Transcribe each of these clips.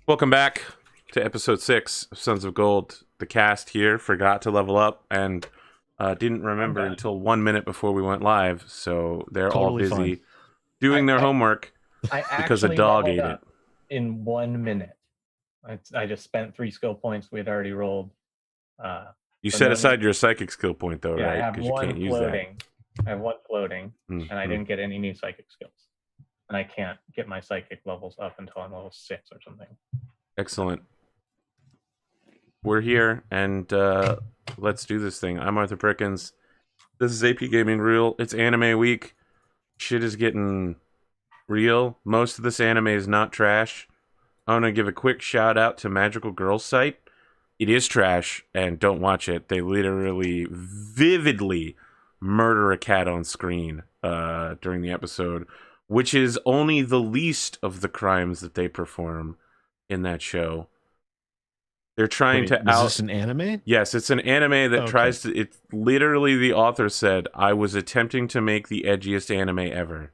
Welcome back to episode 6 of Sons of Gold. The cast here forgot to level up and didn't remember until 1 minute before we went live, so they're all busy doing their homework because a dog ate it. In 1 minute. I just spent 3 skill points we had already rolled. You set aside your psychic skill point, though, yeah, right? Because you can't use that. I have 1 floating, and I didn't get any new psychic skills. And I can't get my psychic levels up until I'm level 6 or something. Excellent. We're here, and let's do this thing. I'm Arthur Perkins. This is APGamingREAL. It's anime week. Shit is getting real. Most of this anime is not trash. I want to give a quick shout out to Magical Girls site. It is trash, and don't watch it. They literally vividly murder a cat on screen during the episode, which is only the least of the crimes that they perform in that show. They're trying to Is this an anime? Yes, it's an anime that tries to... It literally, the author said, I was attempting to make the edgiest anime ever.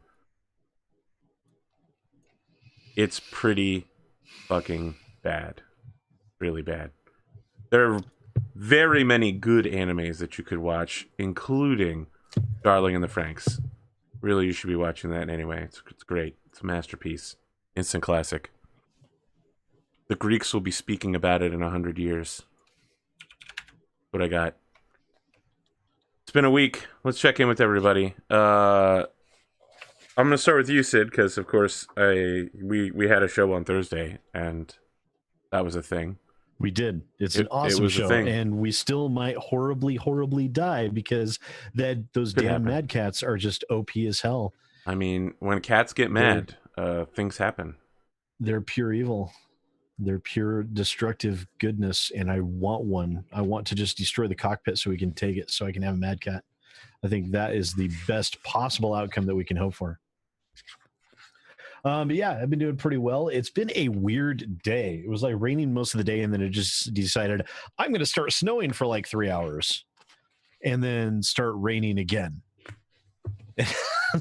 It's pretty fucking bad. Really bad. There are very many good animes that you could watch, including Darling in the Franxx. Really, you should be watching that anyway. It's great. It's a masterpiece. Instant classic. The Greeks will be speaking about it in 100 years. What I got. It's been a week. Let's check in with everybody. I'm gonna start with you, Sid, because of course we had a show on Thursday, and that was a thing. We did. It's an awesome show, and we still might horribly die because those damn mad cats are just OP as hell. I mean, when cats get mad, things happen. They're pure evil. They're pure destructive goodness, and I want one. I want to just destroy the cockpit so we can take it, so I can have a mad cat. I think that is the best possible outcome that we can hope for. But yeah, I've been doing pretty well. It's been a weird day. It was like raining most of the day, and then it just decided I'm going to start snowing for like 3 hours and then start raining again.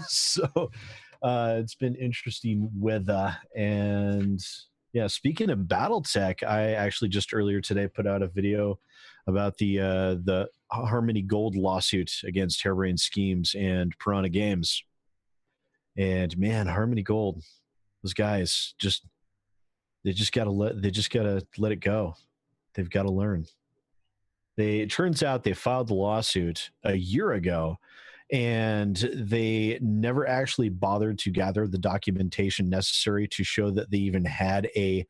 So it's been interesting weather. And yeah, speaking of Battletech, I actually just earlier today put out a video about the Harmony Gold lawsuit against Harebrained Schemes and Piranha Games. And man, Harmony Gold, those guys they just gotta let it go. They've got to learn. It turns out they filed the lawsuit a year ago, and they never actually bothered to gather the documentation necessary to show that they even had a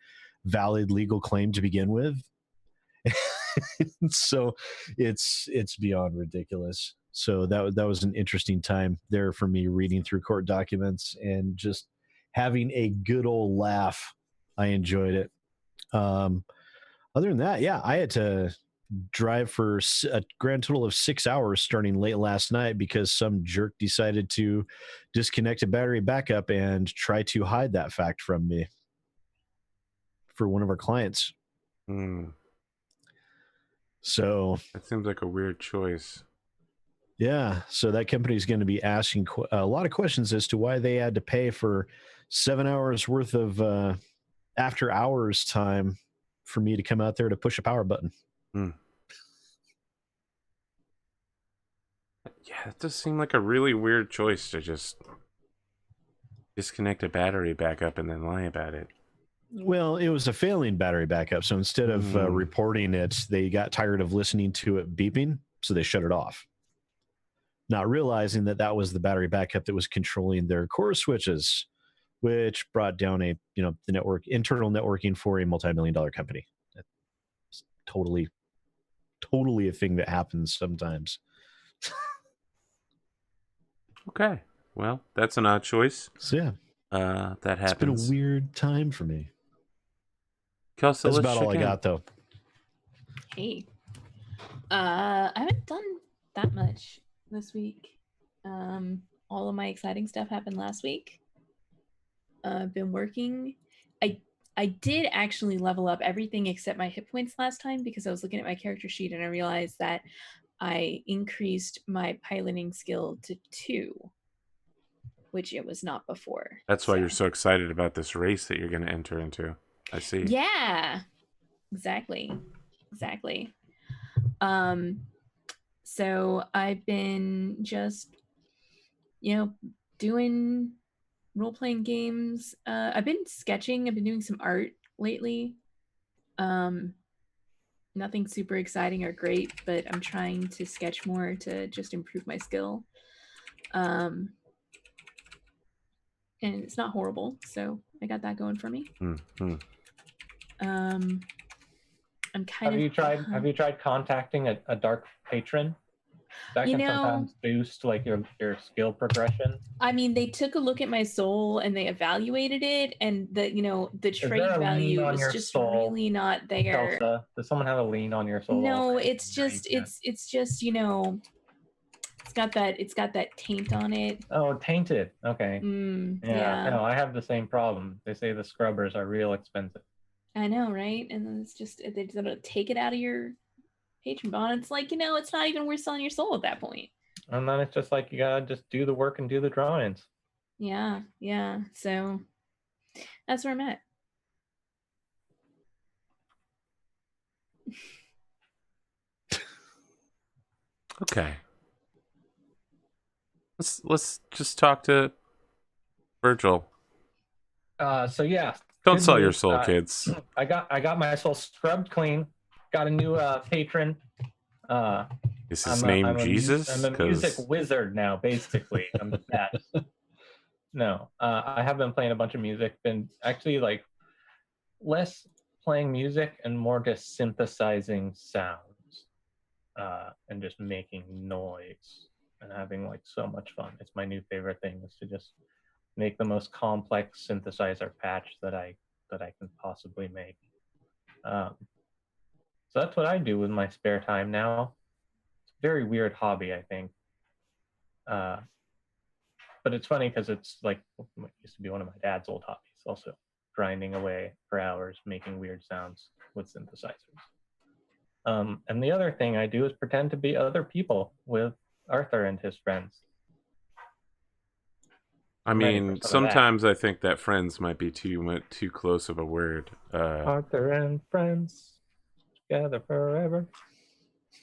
valid legal claim to begin with. So it's beyond ridiculous. So that was an interesting time there for me, reading through court documents and just having a good old laugh. I enjoyed it. Other than that, yeah, I had to drive for a grand total of 6 hours starting late last night because some jerk decided to disconnect a battery backup and try to hide that fact from me for one of our clients. So that seems like a weird choice. Yeah, so that company is going to be asking a lot of questions as to why they had to pay for 7 hours worth of after hours time for me to come out there to push a power button. Yeah, it does seem like a really weird choice to just disconnect a battery backup and then lie about it. Well, it was a failing battery backup, so instead of reporting it, they got tired of listening to it beeping, so they shut it off. Not realizing that was the battery backup that was controlling their core switches, which brought down the internal networking for a multi-million-dollar company. That's totally a thing that happens sometimes. Okay, well, that's an odd choice. So yeah, that happens. It's been a weird time for me. Kelsey, that's about all I got, though. Hey, I haven't done that much this week. All of my exciting stuff happened last week. I've been working. I did actually level up everything except my hit points last time because I was looking at my character sheet and I realized that I increased my piloting skill to 2, which it was not before. That's why you're so excited about this race that you're going to enter into. I see. Yeah, exactly. So I've been just, doing role-playing games. I've been sketching. I've been doing some art lately. Nothing super exciting or great, but I'm trying to sketch more to just improve my skill. And it's not horrible, so I got that going for me. Mm-hmm. I'm kind Have of. you tried contacting a dark patron? That can sometimes boost like your skill progression. I mean, they took a look at my soul and they evaluated it, and the trait value was just really not there. Elsa, does someone have a lien on your soul? No, it's just it's just it's got that taint on it. Oh, tainted. Okay. Yeah. No, I have the same problem. They say the scrubbers are real expensive. I know, right? And then it's just they're gonna take it out of your patron bond. It's like, it's not even worth selling your soul at that point. And then it's just like you gotta just do the work and do the drawings. Yeah. So that's where I'm at. Okay. Let's just talk to Virgil. So yeah. Don't sell your soul, kids. I got my soul scrubbed clean. Got a new patron. Is his name Jesus? I'm a music wizard now, basically. I'm the best. No, I have been playing a bunch of music. Been actually like less playing music and more just synthesizing sounds and just making noise and having like so much fun. It's my new favorite thing is to just make the most complex synthesizer patch that I can possibly make. So that's what I do with my spare time now. It's a very weird hobby, I think. But it's funny because it's like it used to be one of my dad's old hobbies, also grinding away for hours, making weird sounds with synthesizers. And the other thing I do is pretend to be other people with Arthur and his friends. I mean, sometimes I think that friends might be too close of a word. Arthur and friends together forever.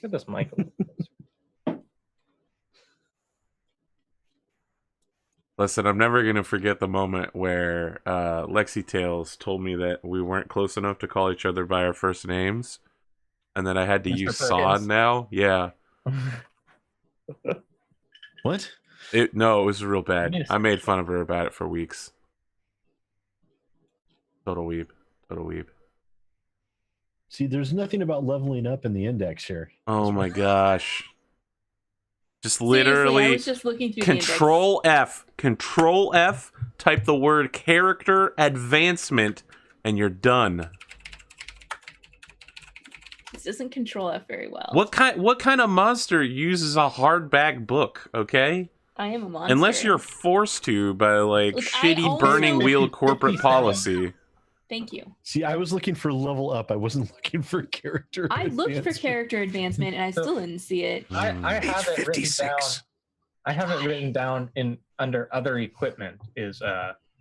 Look at this mic. Listen, I'm never going to forget the moment where Lexi Tales told me that we weren't close enough to call each other by our first names, and that I had to use Sod now. Yeah. What? No, it was real bad. I made fun of her about it for weeks. Total weeb. See, there's nothing about leveling up in the index here. Oh my gosh. Just literally I was just looking through Control F, type the word character advancement, and you're done. This doesn't Control F very well. What kind of monster uses a hardback book, okay? I am a monster. Unless you're forced to by shitty burning wheel corporate policy. Thank you. See, I was looking for level up. I wasn't looking for character advancement. Looked for character advancement and I still didn't see it. I have it written down. I have it written down under other equipment is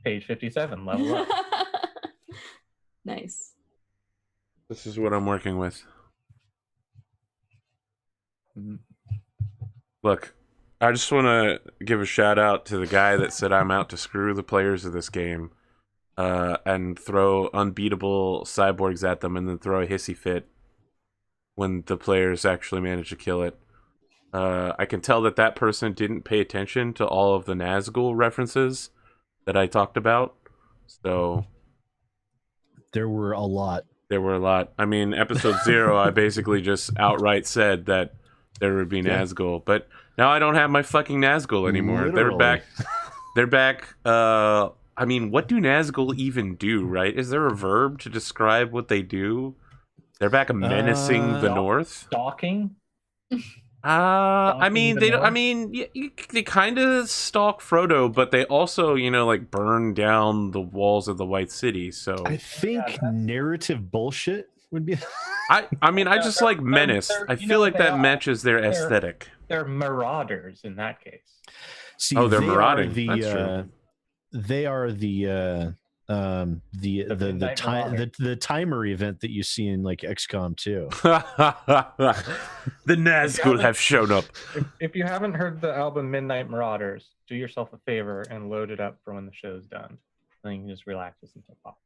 page 57, level up. Nice. This is what I'm working with. Look, I just want to give a shout out to the guy that said I'm out to screw the players of this game. And throw unbeatable cyborgs at them and then throw a hissy fit when the players actually manage to kill it. I can tell that person didn't pay attention to all of the Nazgul references that I talked about. So there were a lot. I mean, episode 0, I basically just outright said that there would be Nazgul. But now I don't have my fucking Nazgul anymore. Literally. They're back. I mean, what do Nazgul even do, right? Is there a verb to describe what they do? They're back menacing the North? Stalking? I mean, they kind of stalk Frodo, but they also, burn down the walls of the White City, so... I think narrative bullshit would be... I mean, I just like menace. I feel like that matches their aesthetic. They're marauders in that case. See, they're marauding. That's true. They are the the Midnight Marauder. the timer event that you see in like XCOM 2. The Nazgul have shown up. If you haven't heard the album Midnight Marauders, do yourself a favor and load it up for when the show's done. Then you can just relax with some pop.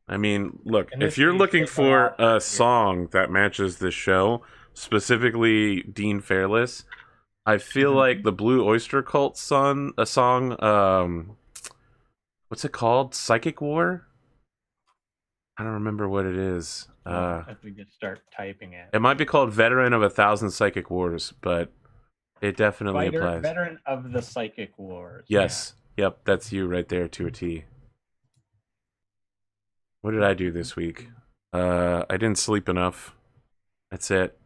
I mean, look, And if this you're week, looking they for go out a song that matches this show, specifically Dean Fairless, I feel like the Blue Oyster Cult song, what's it called? Psychic War? I don't remember what it is. if we just start typing it. It might be called Veteran of 1,000 Psychic Wars, but it definitely applies. Veteran of the Psychic Wars. Yes. Yep, that's you right there to a T. What did I do this week? I didn't sleep enough. That's it.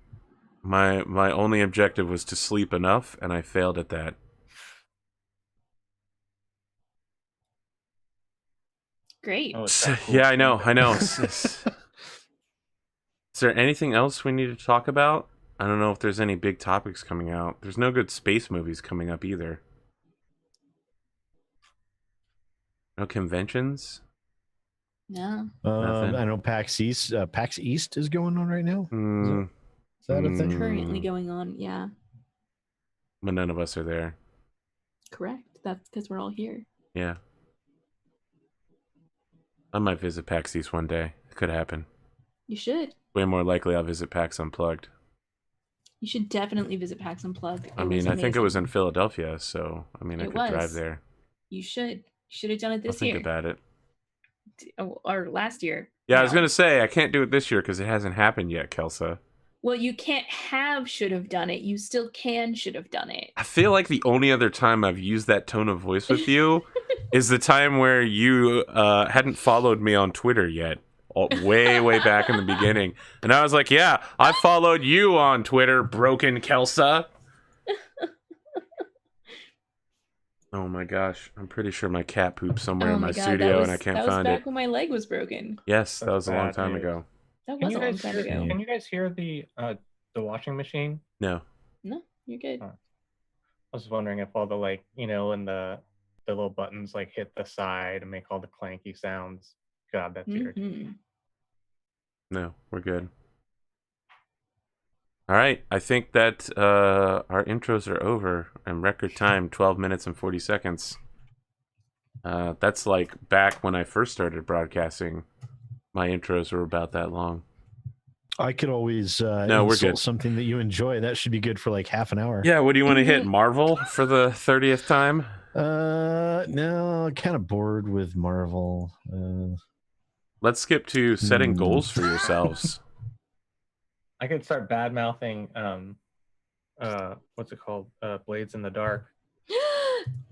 My only objective was to sleep enough, and I failed at that. Great. Oh, it's that cool. Yeah, I know. Is there anything else we need to talk about? I don't know if there's any big topics coming out. There's no good space movies coming up either. No conventions? No. Nothing. I know PAX East is going on right now. Is that a thing? Currently going on, yeah. But none of us are there. Correct. That's because we're all here. Yeah. I might visit PAX East one day. It could happen. You should. Way more likely I'll visit PAX Unplugged. You should definitely visit PAX Unplugged. I mean, I think it was in Philadelphia, so I mean, I could drive there. You should. You should have done it I'll this think year. about it. Or last year. Yeah, I was going to say, I can't do it this year because it hasn't happened yet, Kelsa. Well, you can't should have done it. You still should have done it. I feel like the only other time I've used that tone of voice with you is the time where you hadn't followed me on Twitter yet. Way back in the beginning. And I was like, yeah, I followed you on Twitter, broken Kelsa. Oh my gosh. I'm pretty sure my cat pooped somewhere in my studio and I can't find it. That was back when my leg was broken. Yes, that was a long time news. ago. That was a long time ago. Can you guys hear the washing machine? No. No, you're good. I was wondering if all the when the little buttons hit the side and make all the clanky sounds. God, that's irritating. No, we're good. All right, I think that our intros are over in record time, 12 minutes and 40 seconds. That's like back when I first started broadcasting. My intros were about that long. I could always no, we're good. Something that you enjoy. That should be good for like half an hour. Yeah, what do you want to hit? Marvel for the 30th time? No, kind of bored with Marvel. Let's skip to setting goals for yourselves. I could start bad mouthing what's it called? Blades in the Dark.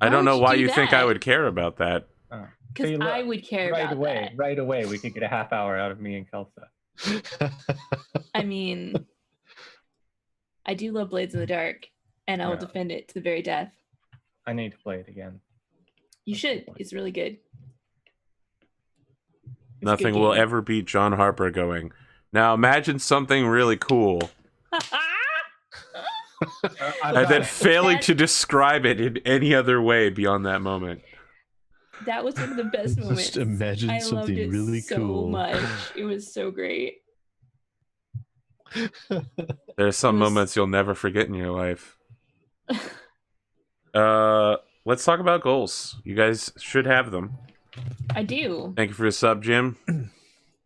I don't know why you think I would care about that. Because I would care right about away. that. Right away, we could get a half hour out of me and Kelsa. I mean, I do love Blades in the Dark, and I will defend it to the very death. I need to play it again. You should. It's really good. Nothing will ever beat John Harper going, now imagine something really cool. And then failing to describe it in any other way beyond that moment. That was one of the best moments. Just imagine I something loved it really so cool. much. It was so great. There's some moments you'll never forget in your life. Let's talk about goals. You guys should have them. I do. Thank you for the sub, Jim.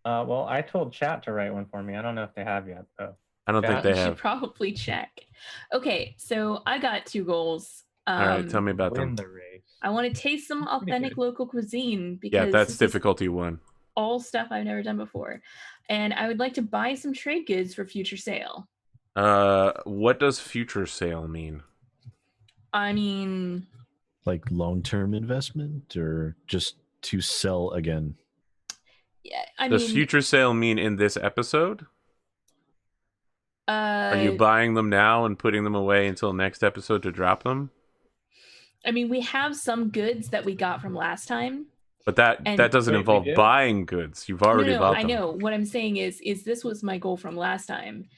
Well, I told chat to write one for me. I don't know if they have yet, though. I don't think they You have. should probably check. Okay, so I got 2 goals. All right, tell me about them. Win the race. I want to taste some authentic local cuisine because Yeah, that's this is difficulty 1. all stuff I've never done before. And I would like to buy some trade goods for future sale. What does future sale mean? I mean, Like long-term investment or just to sell again? yeah, I Does mean, future sale mean in this episode? Are you uh, buying them now and putting them away until next episode to drop them? I mean, we have some goods that we got from last time. But that And- doesn't Wait, we involve did? buying goods. You've already No, bought I them. know. What I'm saying is this was my goal from last time,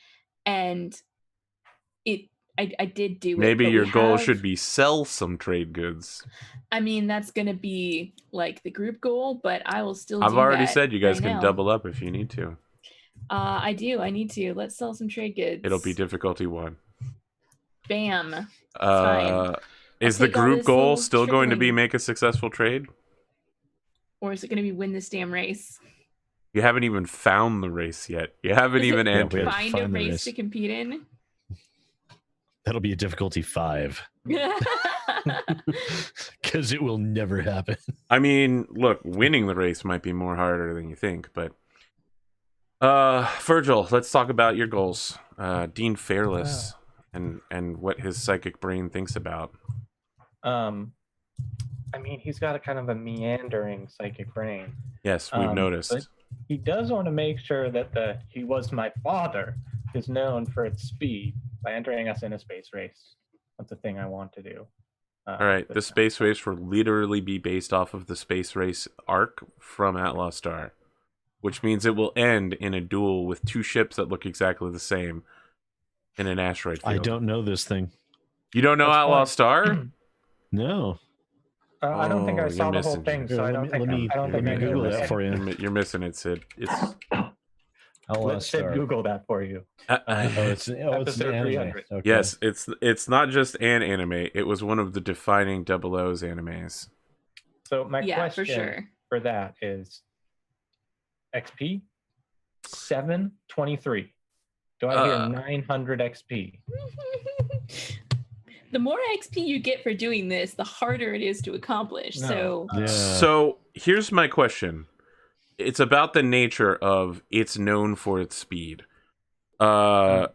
and I did do it. Maybe but your we goal have- should be sell some trade goods. I mean, that's gonna be like the group goal, but I will still. I've do already that said you guys right can now. double up if you need to. I do. I need to. Let's sell some trade goods. It'll be difficulty 1. Bam. Uh, is the take all group this goal little still going to be trickling- make a successful trade? Or is it gonna be win this damn race? You haven't even found the race yet. You haven't Is it- even Yeah, we entered. have to Find a find the race race. to compete in. That'll be a difficulty 5 because it will never happen. I mean, look, winning the race might be more harder than you think, but Virgil, let's talk about your goals. Dean Fairless and what his psychic brain thinks about. I mean, he's got a kind of a meandering psychic brain. Yes, we've but noticed. he does want to make sure that the "he was my father" is known for its speed by entering us in a space race. That's the thing I want to do. All right, the space race will literally be based off of the space race arc from Outlaw Star, which means it will end in a duel with 2 ships that look exactly the same in an asteroid field. I don't know this thing. You don't know That's Outlaw fine. Star? No. I don't think Oh, I saw you're the whole missing thing, it. so I don't think I don't let think me I Google know that this. for you. You're missing it, Sid. It's Outlaw Let Sid Star. Google that for you. Oh, it's an Episode anime. 300. Okay. Yes, it's not just an anime. It was one of the defining Double O's animes. So my Yeah, question for sure. for that is XP 723. Do I hear 900 XP? The more XP you get for doing this, the harder it is to accomplish. No. So Yeah. So here's my question. It's about the nature of it's known for its speed. How?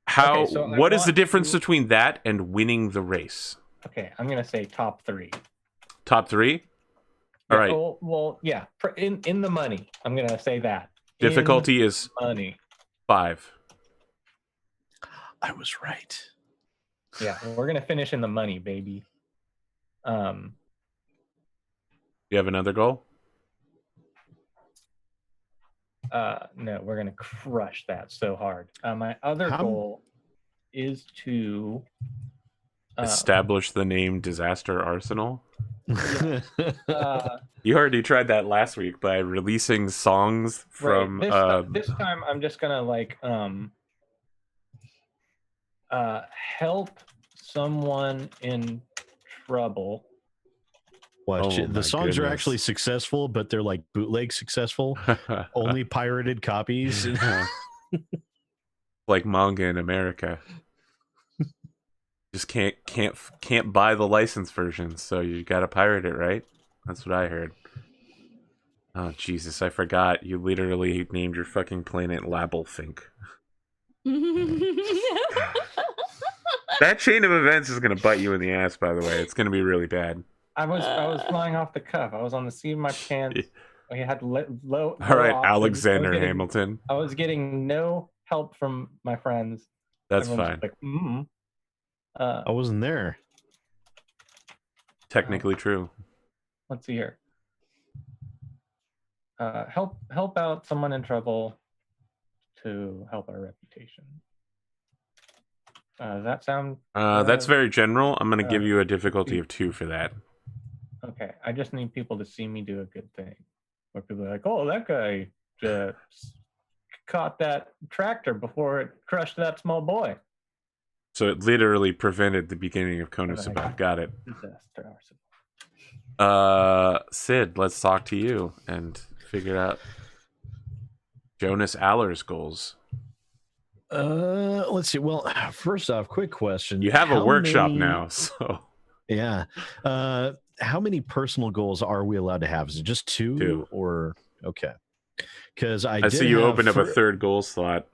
Okay, so I what is the want difference to- between that and winning the race? Okay, I'm gonna say top 3. Top 3. All right. Well, yeah. In the money, I'm gonna say that. Difficulty is In money. 5. I was right. Yeah, we're gonna finish in the money, baby. You have another goal? No, we're gonna crush that so hard. My other How- goal is to Establish the name Disaster Arsenal. uh, You already tried that last week by releasing songs from. this time I'm just gonna like help someone in trouble. Watch Oh it. my The songs are goodness. actually successful, but they're like bootleg successful. Only pirated copies. like manga in America. Just can't buy the license versions, so you gotta pirate it, right? That's what I heard. Oh Jesus, I forgot. You literally named your fucking planet Labelfink. That chain of events is gonna bite you in the ass, by the way. It's gonna be really bad. I was flying off the cuff. I was on the seat of my pants. I had low. All right, options. Alexander Hamilton. I was getting no help from my friends. That's Everyone's fine. Like, I wasn't there. Technically true. let's see here. Help out someone in trouble to help our reputation. Does that sound That's very general. I'm gonna give uh, you a difficulty of 2 for that. okay? I just need people to see me do a good thing. Where people are like, "Oh, that guy just caught that tractor before it crushed that small boy." So it literally prevented the beginning of Konosuba. Got it. Disaster arsenal. Sid, let's talk to you and figure out Jonas Aller's goals. Let's see. Well, first off, quick question. You have a How workshop many- now, so Yeah. How many personal goals are we allowed to have? Is it just 2? 2. Or okay? Because I I see you opened up a third goal slot.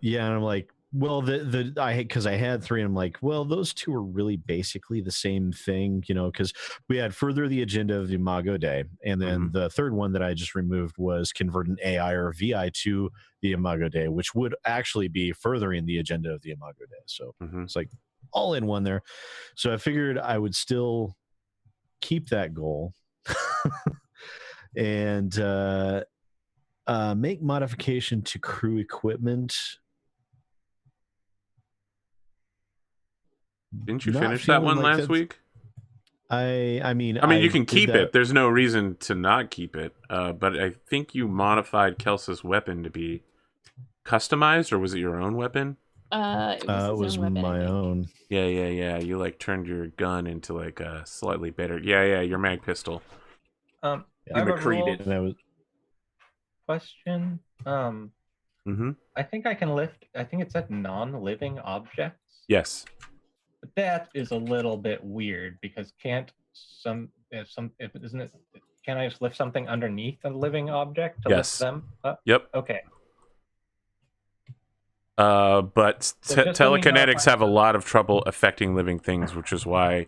Yeah, and I'm like, well, because I had 3, and I'm like, well, those 2 are really basically the same thing, because we had further the agenda of the Imago Day, and then the third one that I just removed was convert an AI or VI to the Imago Day, which would actually be furthering the agenda of the Imago Day. So it's like all in one there. So I figured I would still keep that goal and make modification to crew equipment. Didn't you not finish that feeling one like last that's- week? I mean, I mean, you can did keep that- it. There's no reason to not keep it. But I think you modified Kelsa's weapon to be customized, or was it your own weapon? It was, It his was own weapon, I my think. own. Yeah. You like turned your gun into like a slightly better. Yeah, your mag pistol. I Yeah. have a McCreed rule it. And I was question. Mm-hmm. I think I can lift. I think it said non-living objects. Yes. But that is a little bit weird because can't if isn't it? Can I just lift something underneath a living object to Yes. lift them up? Yep. Okay. But So just let me know if telekinetics I- have a lot of trouble affecting living things, which is why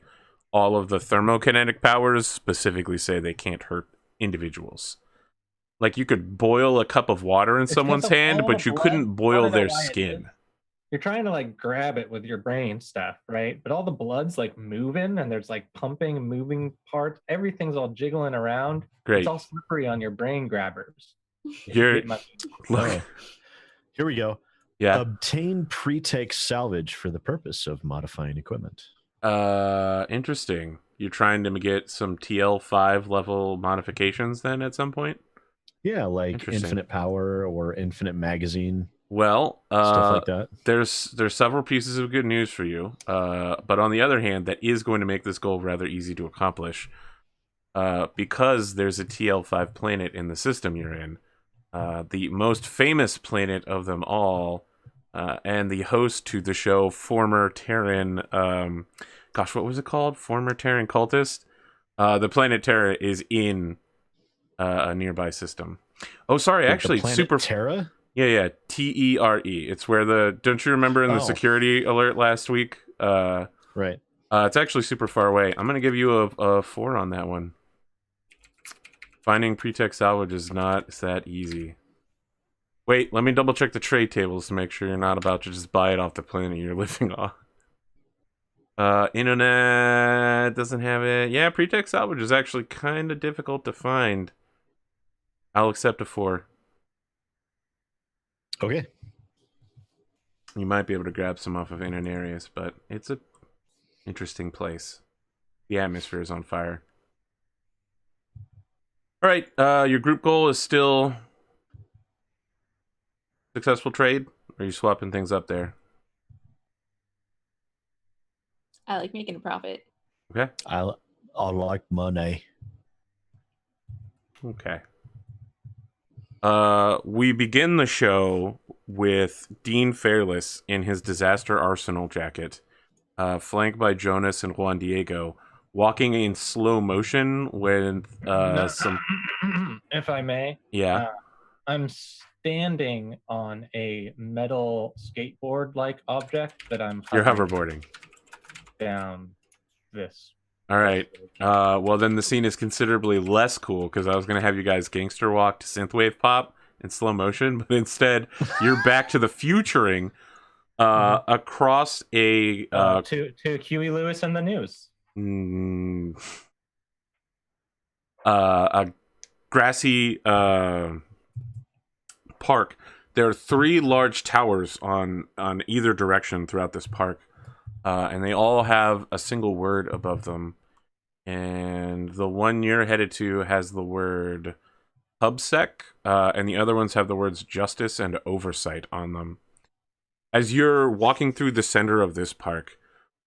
all of the thermokinetic powers specifically say they can't hurt individuals. Like, you could boil a cup of water in It's 'cause someone's of hand, all but the you blood. couldn't I boil wanna know their why it skin. is. You're trying to like grab it with your brain stuff, right? But all the blood's like moving and there's like pumping and moving parts. Everything's all jiggling around. Great. It's all slippery on your brain grabbers. If You're- get my- Look, Oh. Here we go. yeah. Obtain pre-take salvage for the purpose of modifying equipment. Interesting. You're trying to get some TL5 level modifications then at some point? Yeah, like Interesting. infinite power or infinite magazine, Well, stuff like that. there's several pieces of good news for you. But on the other hand, that is going to make this goal rather easy to accomplish. Because there's a TL5 planet in the system you're in. The most famous planet of them all, and the host to the show, former Terran, what was it called? Former Terran cultist? The planet Terra is in a nearby system. Oh, sorry, Like actually, the planet super... Terra. Yeah, TERE. It's where don't you remember in the Oh. security alert last week? Right. It's actually super far away. I'm going to give you a 4 on that one. Finding pretext salvage is not that easy. Wait, let me double check the trade tables to make sure you're not about to just buy it off the planet you're living off. Internet doesn't have it. Yeah, pretext salvage is actually kind of difficult to find. I'll accept a 4. Okay. You might be able to grab some off of Inanarius, but it's a interesting place. The atmosphere is on fire. All right, your group goal is still successful trade? Or are you swapping things up there? I like making a profit. Okay. I like money. Okay. We begin the show with Dean Fairless in his disaster arsenal jacket, flanked by Jonas and Juan Diego, walking in slow motion with some... If I may, Yeah. I'm standing on a metal skateboard-like object that I'm You're hovering hoverboarding. down this. All right. Well, then the scene is considerably less cool because I was going to have you guys gangster walk to synthwave pop in slow motion, but instead you're back to the futuring across a to Huey Lewis and the News. A grassy park. There are 3 large towers on either direction throughout this park, and they all have a single word above them. And the one you're headed to has the word PubSec, and the other ones have the words justice and oversight on them. As you're walking through the center of this park,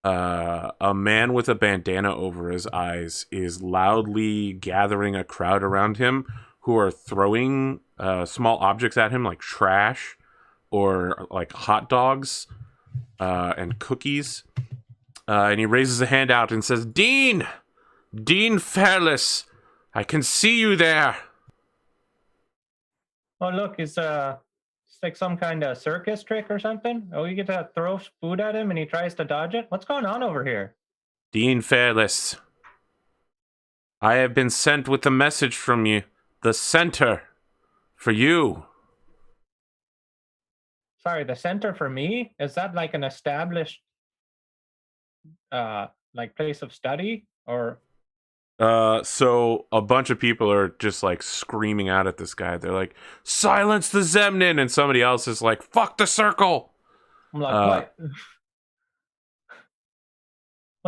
a man with a bandana over his eyes is loudly gathering a crowd around him who are throwing small objects at him like trash or like hot dogs and cookies. And he raises a hand out and says, Dean Fairless, I can see you there. Oh, look, it's like some kind of circus trick or something. Oh, you get to throw food at him and he tries to dodge it. What's going on over here? Dean Fairless, I have been sent with a message from you, the center, for you. Sorry, the center for me? Is that like an established like place of study or So a bunch of people are just like screaming out at this guy. They're like, silence the Zemnin, and somebody else is like, fuck the circle. I'm like, what?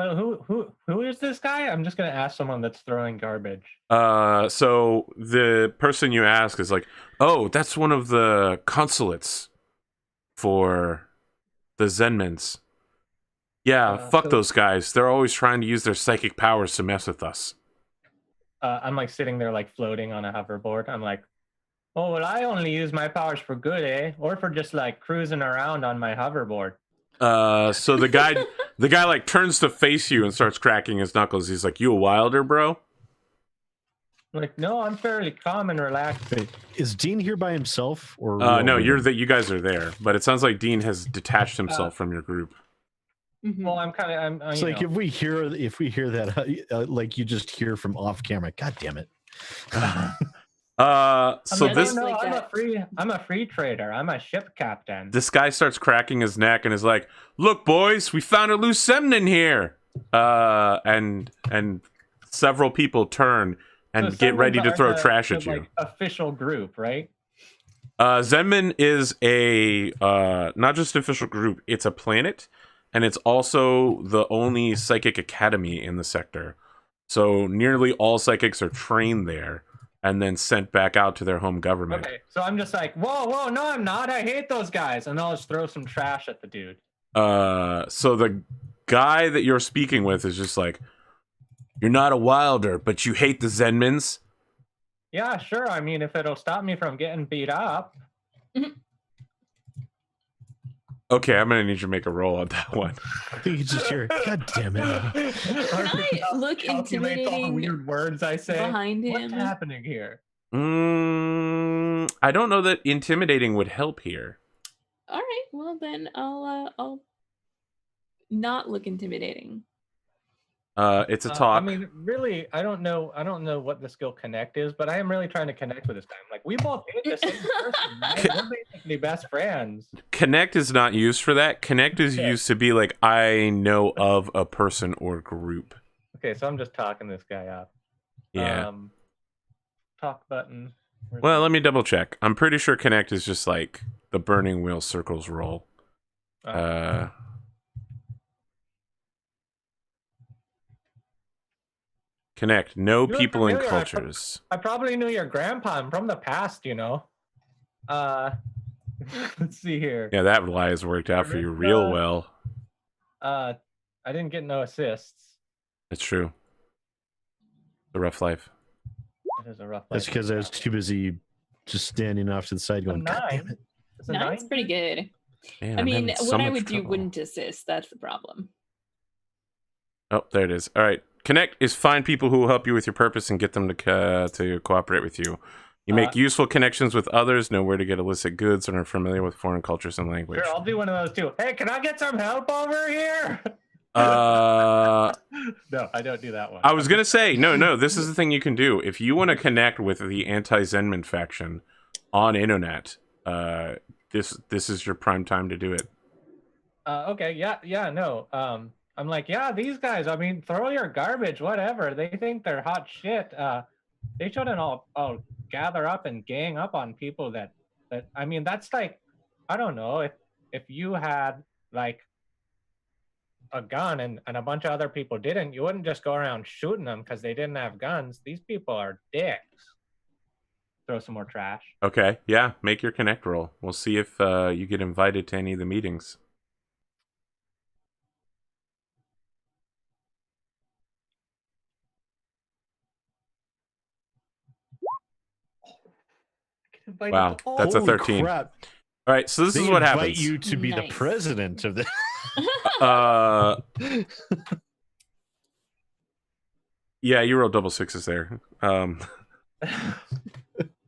Well, who is this guy? I'm just gonna ask someone that's throwing garbage. So the person you ask is like, oh, that's one of the consulates for the Zenmans. Yeah, fuck So- those guys. They're always trying to use their psychic powers to mess with us. I'm like sitting there like floating on a hoverboard. I'm like, oh well, I only use my powers for good, eh? Or for just like cruising around on my hoverboard. So the guy like turns to face you and starts cracking his knuckles. He's like, you a wilder, bro? I'm like, no, I'm fairly calm and relaxed. Wait, is Dean here by himself or? No, you guys are there, but it sounds like Dean has detached himself from your group. Mhm. Well, I'm It's like if we hear that, like you just hear from off camera. God damn it! So like, this no, like I'm a free trader. I'm a ship captain. this guy starts cracking his neck and is like, "Look, boys, we found a loose Semnon here." And several people turn and So get ready someone's to throw the- trash the, at you. like, official group, right? Zenman is a not just an official group; it's a planet, and it's also the only psychic academy in the sector. So nearly all psychics are trained there and then sent back out to their home government. Okay, so I'm just like, whoa, no, I'm not. I hate those guys, and I'll just throw some trash at the dude. So the guy that you're speaking with is just like, you're not a wilder, but you hate the Zenmans. Yeah, sure. I mean, if it'll stop me from getting beat up. Okay, I'm gonna need you to make a roll on that one. I think you just hear, God damn it! Can I look Calculate all the intimidating weird words I say. behind What's him? happening here? I don't know that intimidating would help here. All right, well then I'll not look intimidating. It's a talk. I mean, really, I don't know what the skill connect is, but I am really trying to connect with this guy. I'm like, we both hate the same person, right? We're basically best friends. Connect is not used for that. Connect is used to be like, I know of a person or group. Okay, so I'm just talking this guy up. Yeah. Talk button. Where's Well, let me double check. I'm pretty sure Connect is just like the burning wheel circles roll. Connect. No You look people and familiar. cultures. I probably knew your grandpa. I'm from the past, you know. Let's see here. Yeah, that lie has worked out for you real well. I didn't get no assists. It's true. The rough life. It is a rough. That's life. because I was too busy just standing off to the side, going, God damn 9. it! It's a Nine's 9? pretty good. Man, I I'm mean, having so what I much would do trouble. wouldn't assist. That's the problem. Oh, there it is. All right. Connect is find people who will help you with your purpose and get them to cooperate with you. You make useful connections with others, know where to get illicit goods, and are familiar with foreign cultures and language. Sure, I'll do one of those too. Hey, can I get some help over here? No, I don't do that one. I was gonna say no. This is the thing you can do if you want to connect with the anti-Zenman faction on internet. This is your prime time to do it. Okay, no. I'm like, yeah, these guys. I mean, throw your garbage, whatever. They think they're hot shit. They shouldn't all gather up and gang up on people that. I mean, that's like, I don't know, if you had like a gun and a bunch of other people didn't, you wouldn't just go around shooting them because they didn't have guns. These people are dicks. Throw some more trash. Okay, yeah, make your connect roll. We'll see if you get invited to any of the meetings. Wow, that's a Holy 13. crap! All right, so this They is what invite happens. you to be the Nice. president of the. Yeah, you rolled double sixes there.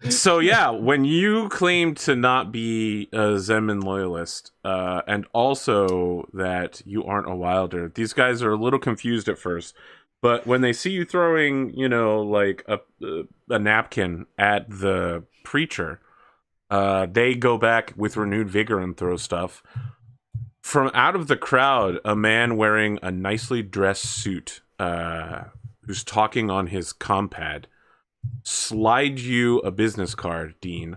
So yeah, when you claim to not be a Zenman loyalist, and also that you aren't a wilder, these guys are a little confused at first. But when they see you throwing, like a napkin at the preacher, they go back with renewed vigor and throw stuff. From out of the crowd, a man wearing a nicely dressed suit, who's talking on his compad, slides you a business card, Dean.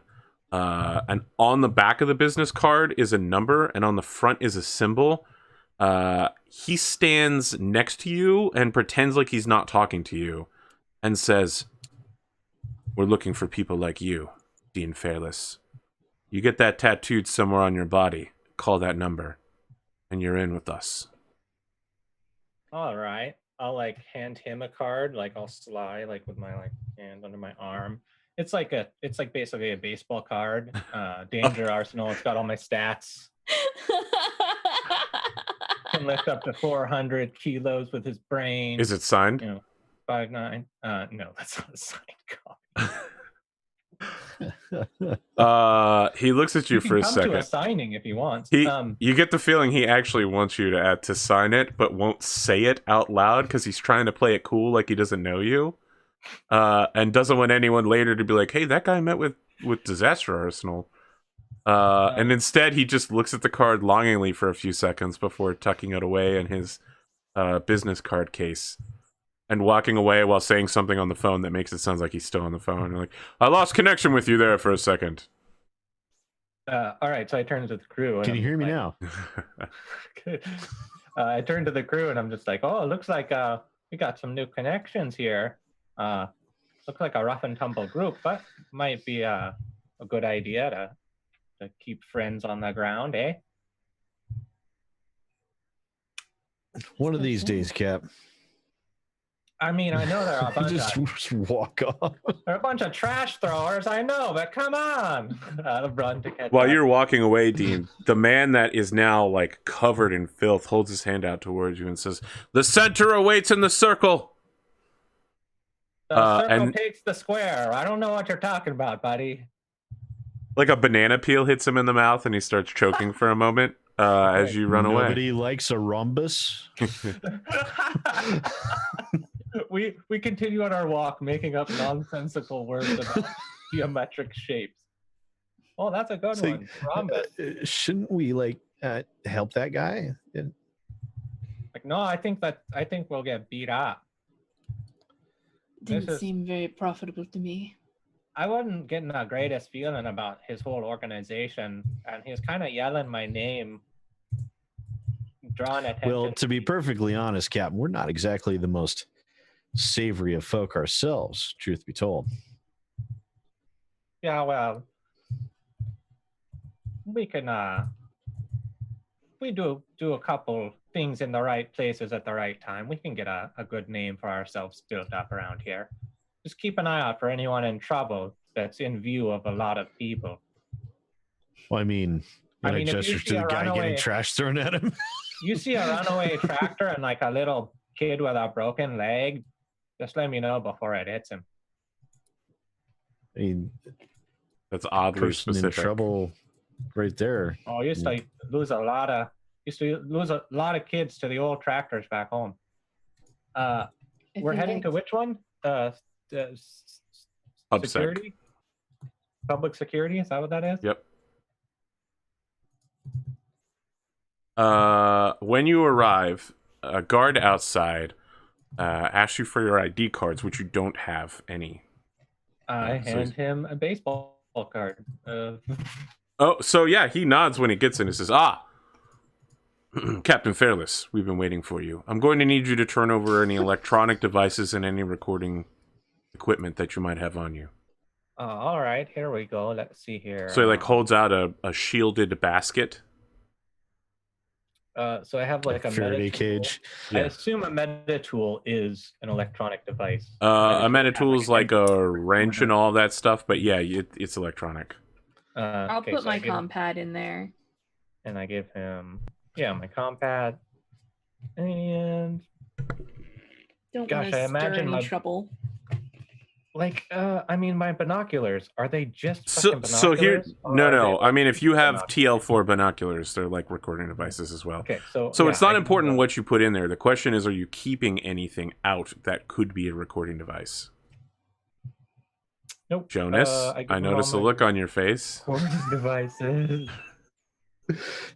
And on the back of the business card is a number, and on the front is a symbol. He stands next to you and pretends like he's not talking to you and says, "We're looking for people like you, Dean Fairless. You get that tattooed somewhere on your body, call that number, and you're in with us." All right. I'll like hand him a card, like I'll slide like with my like hand under my arm. It's like basically a baseball card. Danger Arsenal. It's got all my stats. Can lift up to 400 kilos with his brain. Is it signed? 5'9". No, that's not a signed copy. He looks at you for a come second. to a signing if he wants. You get the feeling he actually wants you to sign it, but won't say it out loud because he's trying to play it cool, like he doesn't know you, and doesn't want anyone later to be like, "Hey, that guy met with Disaster Arsenal." And instead, he just looks at the card longingly for a few seconds before tucking it away in his business card case. And walking away while saying something on the phone that makes it sound like he's still on the phone. You're like, "I lost connection with you there for a second." All right, so I turn to the crew. Can you hear me now? Good. I turn to the crew and I'm just like, "Oh, it looks like we got some new connections here. Looks like a rough and tumble group, but might be a good idea to keep friends on the ground, eh?" One of these days, Cap. I mean, I know they're a bunch just walk off. they're a bunch of trash throwers, I know, but come on. I'll run to catch While up. you're walking away, Dean, the man that is now like covered in filth holds his hand out towards you and says, "The center awaits in the circle." The circle and- takes the square. I don't know what you're talking about, buddy. Like a banana peel hits him in the mouth and he starts choking for a moment as you run away. Nobody likes a rhombus. We continue on our walk, making up nonsensical words about geometric shapes. Oh, that's a good one. Rhombus. Shouldn't we help that guy? Like, no, I think we'll get beat up. Didn't seem very profitable to me. I wasn't getting the greatest feeling about his whole organization, and he was kind of yelling my name, drawing attention. Well, to be perfectly honest, Captain, we're not exactly the most savory of folk ourselves, truth be told. Yeah, well, we can we do a couple things in the right places at the right time. We can get a good name for ourselves built up around here. Just keep an eye out for anyone in trouble that's in view of a lot of people. Well, I mean, gestures to the guy getting trash thrown at him. You see a runaway tractor and like a little kid with a broken leg, just let me know before it hits him. I mean, that's oddly person specific. In trouble right there. Oh, used to lose a lot of kids to the old tractors back home. We're heading to which one? Security? Public security, is that what that is? Yep. When you arrive, a guard outside asks you for your ID cards, which you don't have any. I hand him a baseball card. Oh, so yeah, he nods when he gets in and says, Captain Fairless, we've been waiting for you. I'm going to need you to turn over any electronic devices and any recording equipment that you might have on you. All right, here we go. Let's see here. So he holds out a shielded basket. So I have like a Faraday meta cage. I assume a meta tool is an electronic device. A meta tool is like a wrench and all that stuff, but yeah, it's electronic. I'll put my compad in there. And I give him, my compad. And don't want to stir any trouble. My binoculars, are they just binoculars? So here, no. I mean, if you have TL4 binoculars, they're like recording devices as well. Okay, so it's not important what you put in there. The question is, are you keeping anything out that could be a recording device? Nope. Jonas, I noticed a look on your face. Recording devices.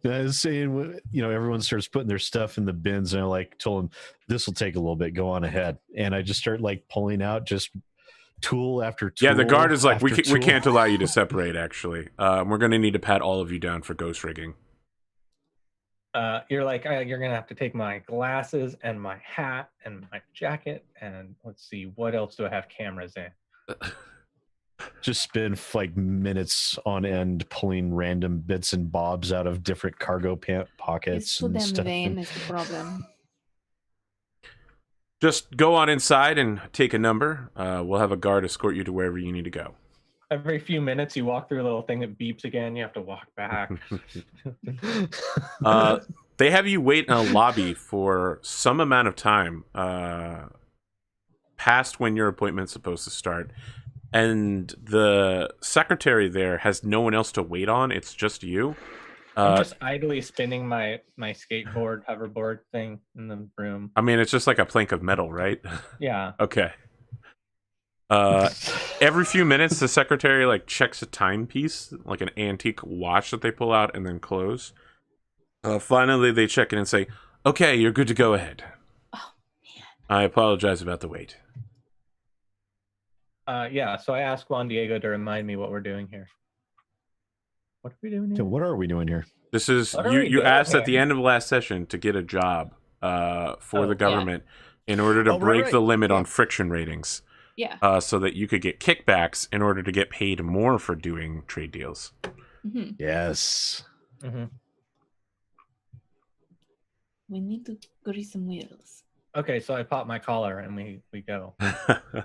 I was saying, everyone starts putting their stuff in the bins, and I told them, this will take a little bit, go on ahead. And I just start pulling out just tool after tool. Yeah, the guard is like, we can't allow you to separate, actually. We're going to need to pat all of you down for ghost rigging. You're like, you're gonna have to take my glasses and my hat and my jacket, and let's see, what else do I have cameras in? Just spend like minutes on end pulling random bits and bobs out of different cargo pockets It's too and damn stuff. vain is the problem. Just go on inside and take a number. We'll have a guard escort you to wherever you need to go. Every few minutes, you walk through a little thing that beeps again. You have to walk back. They have you wait in a lobby for some amount of time, past when your appointment's supposed to start. And the secretary there has no one else to wait on. It's just you. I'm just idly spinning my skateboard, hoverboard thing in the room. I mean, it's just like a plank of metal, right? Yeah. Okay. Every few minutes, the secretary like checks a timepiece, like an antique watch that they pull out and then close. Finally, they check in and say, "Okay, you're good to go ahead." Oh man. I apologize about the wait. Yeah. So I asked Juan Diego to remind me what we're doing here. What are we doing So here? what are we doing here? This is What are you. we You doing asked at here? the end of last session to get a job for the yeah. government in order to Oh, right, break right. the limit Yeah. on friction ratings, Yeah. so that you could get kickbacks in order to get paid more for doing trade deals. Hmm. Yes. Mm-hmm. We need to grease some wheels. Okay, so I pop my collar and we go. Do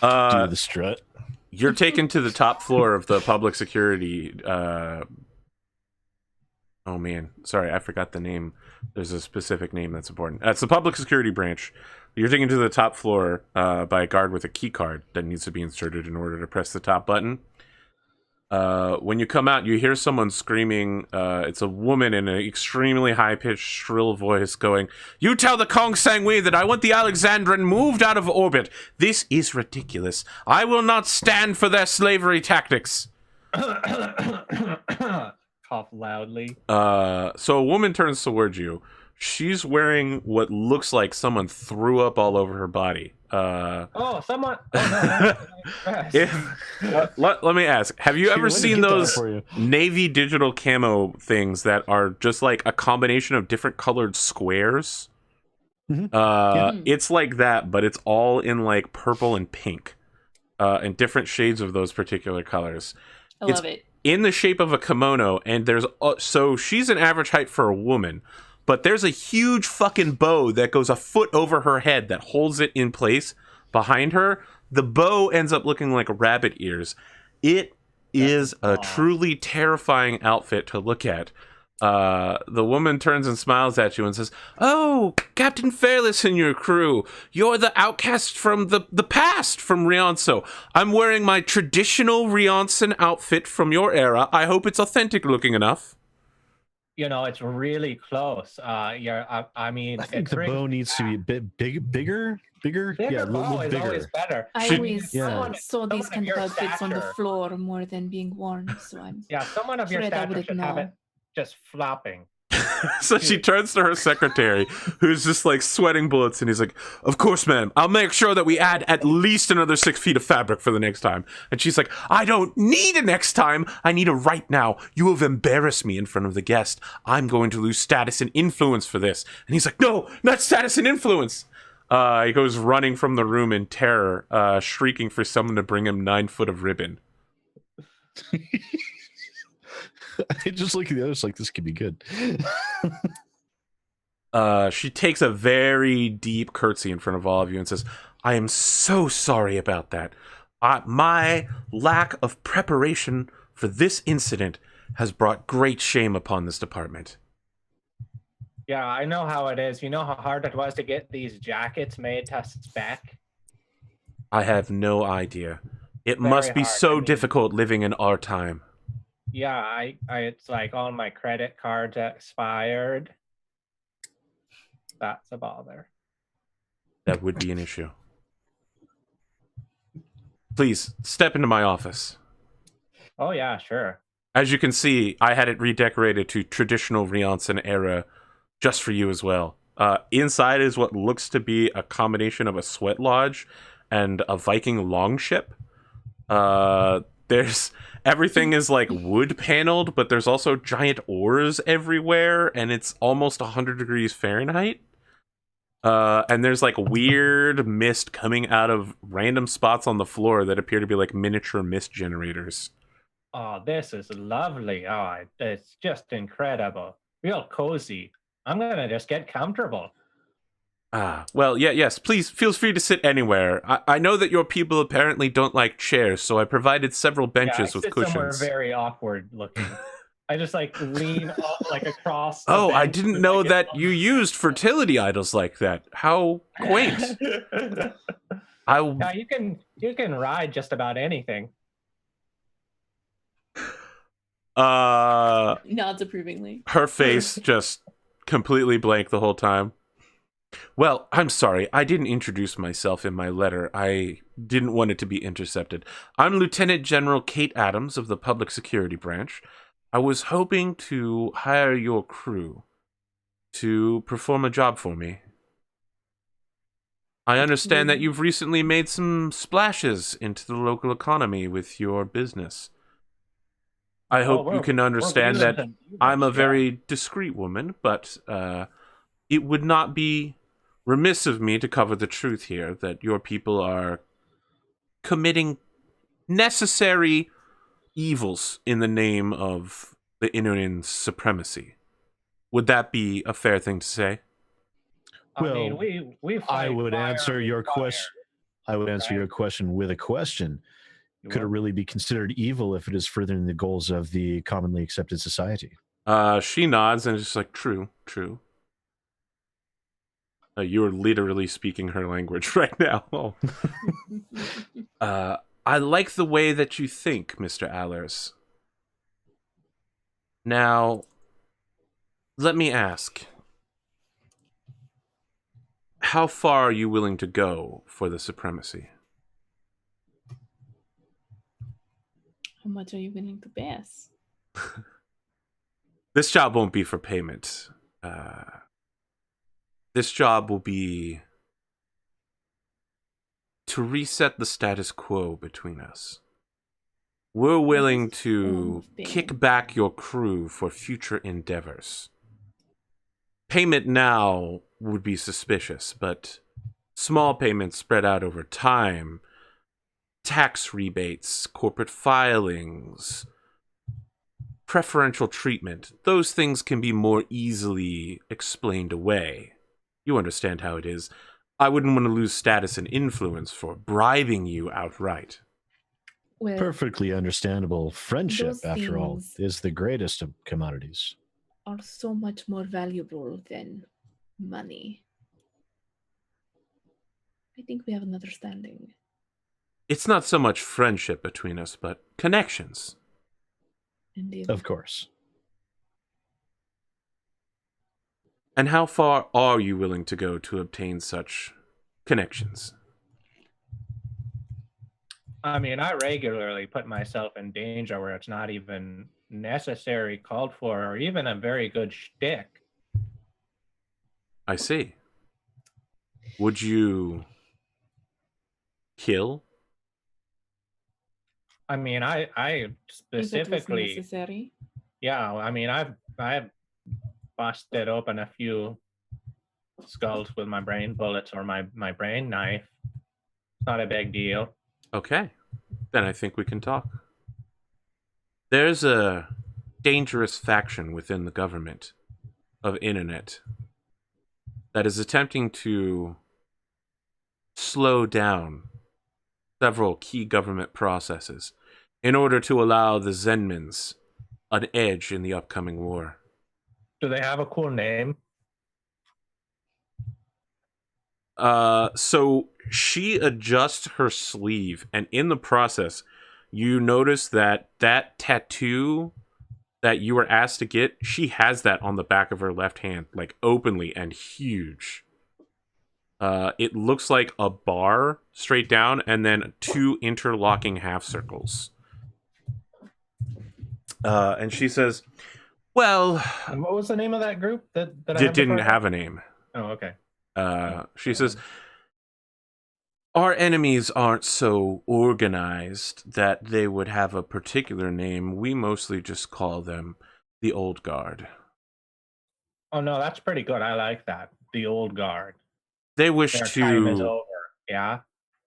the strut. You're taken to the top floor of the public security. Oh man, sorry, I forgot the name. There's a specific name that's important. It's the public security branch. You're taken to the top floor by a guard with a key card that needs to be inserted in order to press the top button. When you come out, you hear someone screaming. It's a woman in an extremely high-pitched, shrill voice going, "You tell the Kong Sangui that I want the Alexandran moved out of orbit. This is ridiculous. I will not stand for their slavery tactics." Cough loudly. So a woman turns towards you. She's wearing what looks like someone threw up all over her body. Oh, someone. Oh, no, Let me ask, have you ever Let me seen get that those for you. navy digital camo things that are just like a combination of different colored squares? Mhm. It's like that, but it's all in like purple and pink, and different shades of those particular colors. I It's love it. in the shape of a kimono, and there's so she's an average height for a woman, but there's a huge fucking bow that goes a foot over her head that holds it in place behind her. The bow ends up looking like rabbit ears. It is a truly terrifying outfit to look at. The woman turns and smiles at you and says, "Oh, Captain Fairless and your crew. You're the outcast from the past from Rianso. I'm wearing my traditional Rianson outfit from your era. I hope it's authentic looking enough." You know, it's really close. I mean, I think it the brings bow needs to be a bit bigger. bigger Yeah, a little bow is bigger. always better. I Should- always Yeah. saw these someone of kind of your outfits on the stature. floor more than being worn, so I'm Yeah, someone of your afraid I stature wouldn't should have know. it just flopping. So she turns to her secretary, who's just like sweating bullets, and he's like, "Of course, ma'am. I'll make sure that we add at least another 6 feet of fabric for the next time." And she's like, "I don't need a next time. I need a right now. You have embarrassed me in front of the guest. I'm going to lose status and influence for this." And he's like, "No, not status and influence." He goes running from the room in terror, shrieking for someone to bring him 9 foot of ribbon. I just look at the others like this could be good. She takes a very deep curtsy in front of all of you and says, "I am so sorry about that. My lack of preparation for this incident has brought great shame upon this department." Yeah, I know how it is. You know how hard it was to get these jackets made to spec? I have no idea. It Very must be hard, so I mean- difficult living in our time. Yeah, I it's like all my credit cards expired. That's a bother. That would be an issue. Please, step into my office. Oh yeah, sure. As you can see, I had it redecorated to traditional Rianson era just for you as well. Inside is what looks to be a combination of a sweat lodge and a Viking longship. There's everything is like wood paneled, but there's also giant oars everywhere, and it's almost 100 degrees Fahrenheit. And there's like weird mist coming out of random spots on the floor that appear to be like miniature mist generators. Oh, this is lovely. Oh, it's just incredible. Real cozy. I'm gonna just get comfortable. Well, yes, please feel free to sit anywhere. I know that your people apparently don't like chairs, so I provided several Yeah, I benches with sit somewhere cushions. very awkward looking. I just like lean up, like across. The Oh, I bench didn't with, know like, that you used fertility idols like that. How quaint. Yeah, you can ride just about anything. Nods approvingly. Her face just completely blank the whole time. Well, I'm sorry. I didn't introduce myself in my letter. I didn't want it to be intercepted. I'm Lieutenant General Kate Adams of the Public Security Branch. I was hoping to hire your crew to perform a job for me. I understand that you've recently made some splashes into the local economy with your business. I hope you can understand that I'm a very discreet woman, but it would not be remiss of me to cover the truth here that your people are committing necessary evils in the name of the Inuin's supremacy. Would that be a fair thing to say? I mean, we I fight would fire answer with your fire. question. I would answer your question with a question. Could it really be considered evil if it is furthering the goals of the commonly accepted society? She nods and is just like, true. You are literally speaking her language right now. I like the way that you think, Mr. Allers. Now, let me ask. How far are you willing to go for the supremacy? How much are you willing to pay us? This job won't be for payment. This job will be to reset the status quo between us. We're willing to kick back your crew for future endeavors. Payment now would be suspicious, but small payments spread out over time, tax rebates, corporate filings, preferential treatment, those things can be more easily explained away. You understand how it is. I wouldn't want to lose status and influence for bribing you outright. Well, Perfectly understandable. Friendship, those after all, things- is the greatest of commodities. are so much more valuable than money. I think we have an understanding. It's not so much friendship between us, but connections. Indeed. Of course. And how far are you willing to go to obtain such connections? I mean, I regularly put myself in danger where it's not even necessary, called for, or even a very good shtick. I see. Would you kill? I mean, I If it was specifically, necessary. yeah. I mean, I've busted open a few skulls with my brain bullets or my brain knife. It's not a big deal. Okay, then I think we can talk. There's a dangerous faction within the government of Internet that is attempting to slow down several key government processes in order to allow the Zenmans an edge in the upcoming war. Do they have a cool name? So she adjusts her sleeve, and in the process, you notice that tattoo that you were asked to get, she has that on the back of her left hand, like openly and huge. It looks like a bar straight down, and then two interlocking half circles. And she says, "Well, And what was the name of that group that I it didn't have a name." Oh, okay. She says, Our enemies aren't so organized that they would have a particular name. We mostly just call them the Old Guard. Oh no, that's pretty good. I like that. The Old Guard. They wish Their to... time is over. Yeah.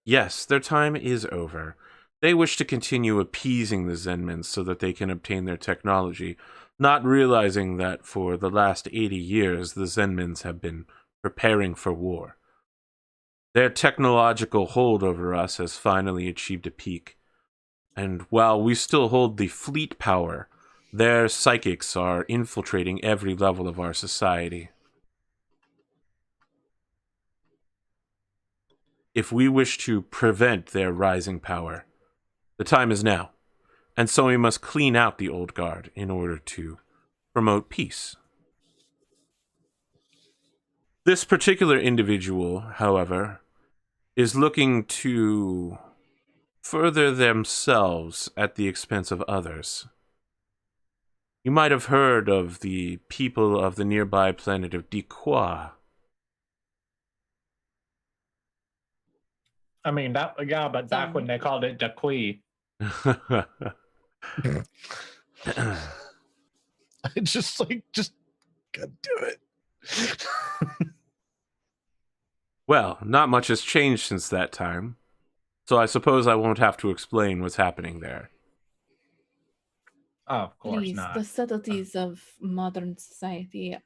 Yes, their time is over. They wish to continue appeasing the Zenmans so that they can obtain their technology, not realizing that for the last 80 years the Zenmans have been preparing for war. Their technological hold over us has finally achieved a peak, and while we still hold the fleet power, their psychics are infiltrating every level of our society. If we wish to prevent their rising power, the time is now, and so we must clean out the Old Guard in order to promote peace. This particular individual, however, is looking to further themselves at the expense of others. You might have heard of the people of the nearby planet of Dikwa. I mean that. Yeah, but back when they called it Daqui. It's just gotta do it. Well, not much has changed since that time, so I suppose I won't have to explain what's happening there. Oh, of course Please, not. the subtleties of modern society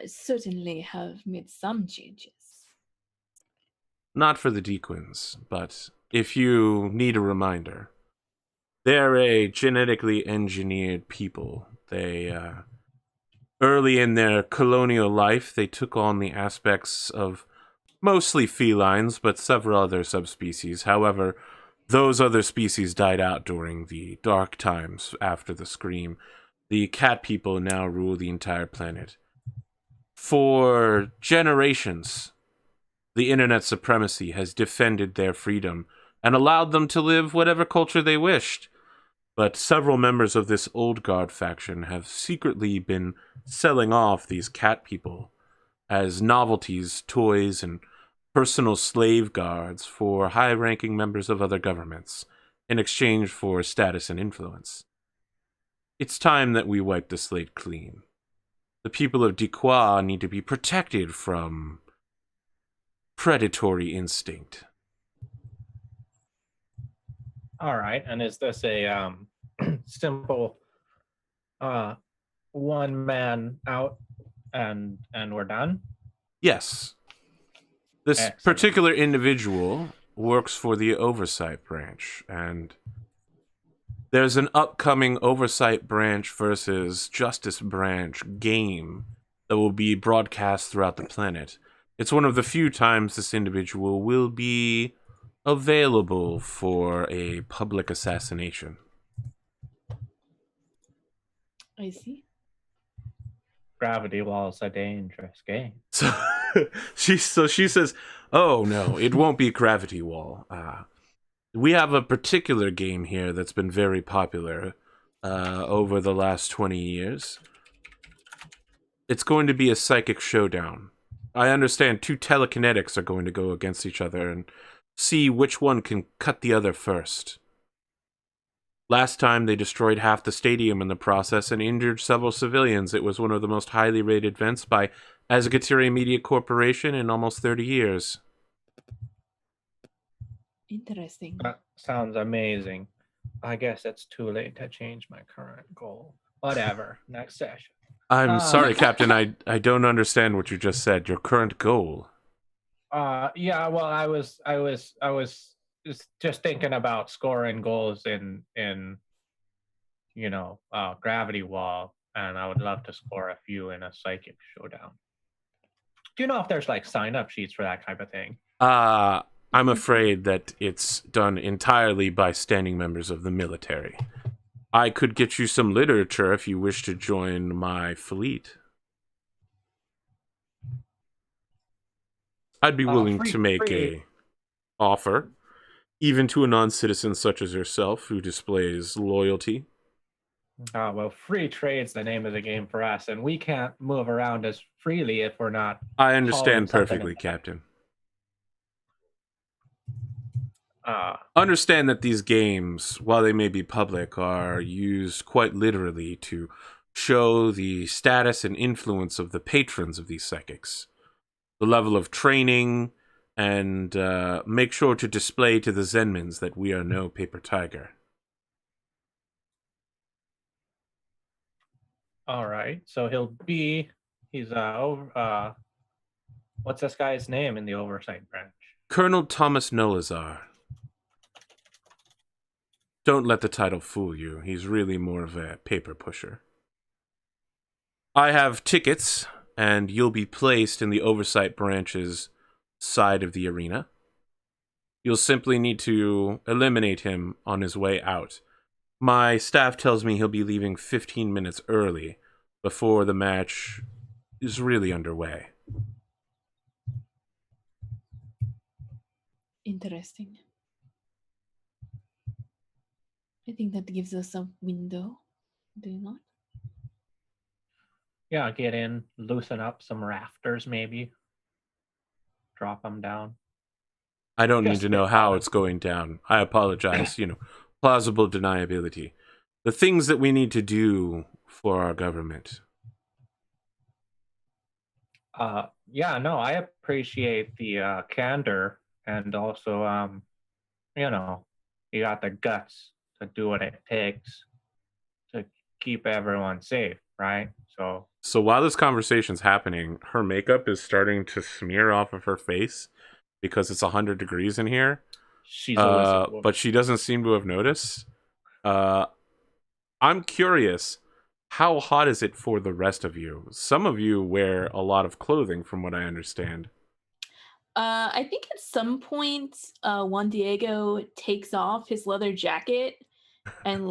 certainly have made some changes. Not for the Dequins, but if you need a reminder, they're a genetically engineered people. They, early in their colonial life, they took on the aspects of mostly felines, but several other subspecies. However, those other species died out during the dark times after the Scream. The cat people now rule the entire planet. For generations, the internet supremacy has defended their freedom and allowed them to live whatever culture they wished. But several members of this Old Guard faction have secretly been selling off these cat people as novelties, toys, and personal slave guards for high-ranking members of other governments in exchange for status and influence. It's time that we wipe the slate clean. The people of Dikwa need to be protected from predatory instinct. All right, and is this a simple one man out and we're done? Yes. This Excellent. particular individual works for the oversight branch, and there's an upcoming oversight branch versus justice branch game that will be broadcast throughout the planet. It's one of the few times this individual will be available for a public assassination. I see. Gravity Wall's a dangerous game. So she says, "Oh no, it won't be Gravity Wall. We have a particular game here that's been very popular over the last 20 years. It's going to be a psychic showdown. I understand two telekinetics are going to go against each other and see which one can cut the other first. Last time they destroyed half the stadium in the process and injured several civilians. It was one of the most highly rated events by Azgatiri Media Corporation in almost 30 years. Interesting. That sounds amazing. I guess it's too late to change my current goal. Whatever. Next session. I'm sorry, Captain. I don't understand what you just said. Your current goal. Yeah. Well, I was just thinking about scoring goals in Gravity Wall, and I would love to score a few in a psychic showdown. Do you know if there's like sign-up sheets for that type of thing? I'm afraid that it's done entirely by standing members of the military. I could get you some literature if you wish to join my fleet. I'd be willing to make a offer, even to a non-citizen such as yourself who displays loyalty. Well, free trade's the name of the game for us, and we can't move around as freely if we're not. I understand perfectly, Captain. Understand that these games, while they may be public, are used quite literally to show the status and influence of the patrons of these psychics, the level of training, and make sure to display to the Zenmans that we are no paper tiger. All right. So he's what's this guy's name in the oversight branch? Colonel Thomas Nolazar. Don't let the title fool you. He's really more of a paper pusher. I have tickets, and you'll be placed in the oversight branch's side of the arena. You'll simply need to eliminate him on his way out. My staff tells me he'll be leaving 15 minutes early before the match is really underway. Interesting. I think that gives us a window, do you not? Yeah, get in, loosen up some rafters, maybe. Drop them down. I don't need Just to know how it's going down. I apologize, plausible deniability. The things that we need to do for our government. Yeah, no, I appreciate the candor, and also, you got the guts to do what it takes to keep everyone safe, right? So while this conversation's happening, her makeup is starting to smear off of her face because it's 100 degrees in here. She's a whistleblower. But she doesn't seem to have noticed. I'm curious, how hot is it for the rest of you? Some of you wear a lot of clothing, from what I understand. I think at some point, Juan Diego takes off his leather jacket and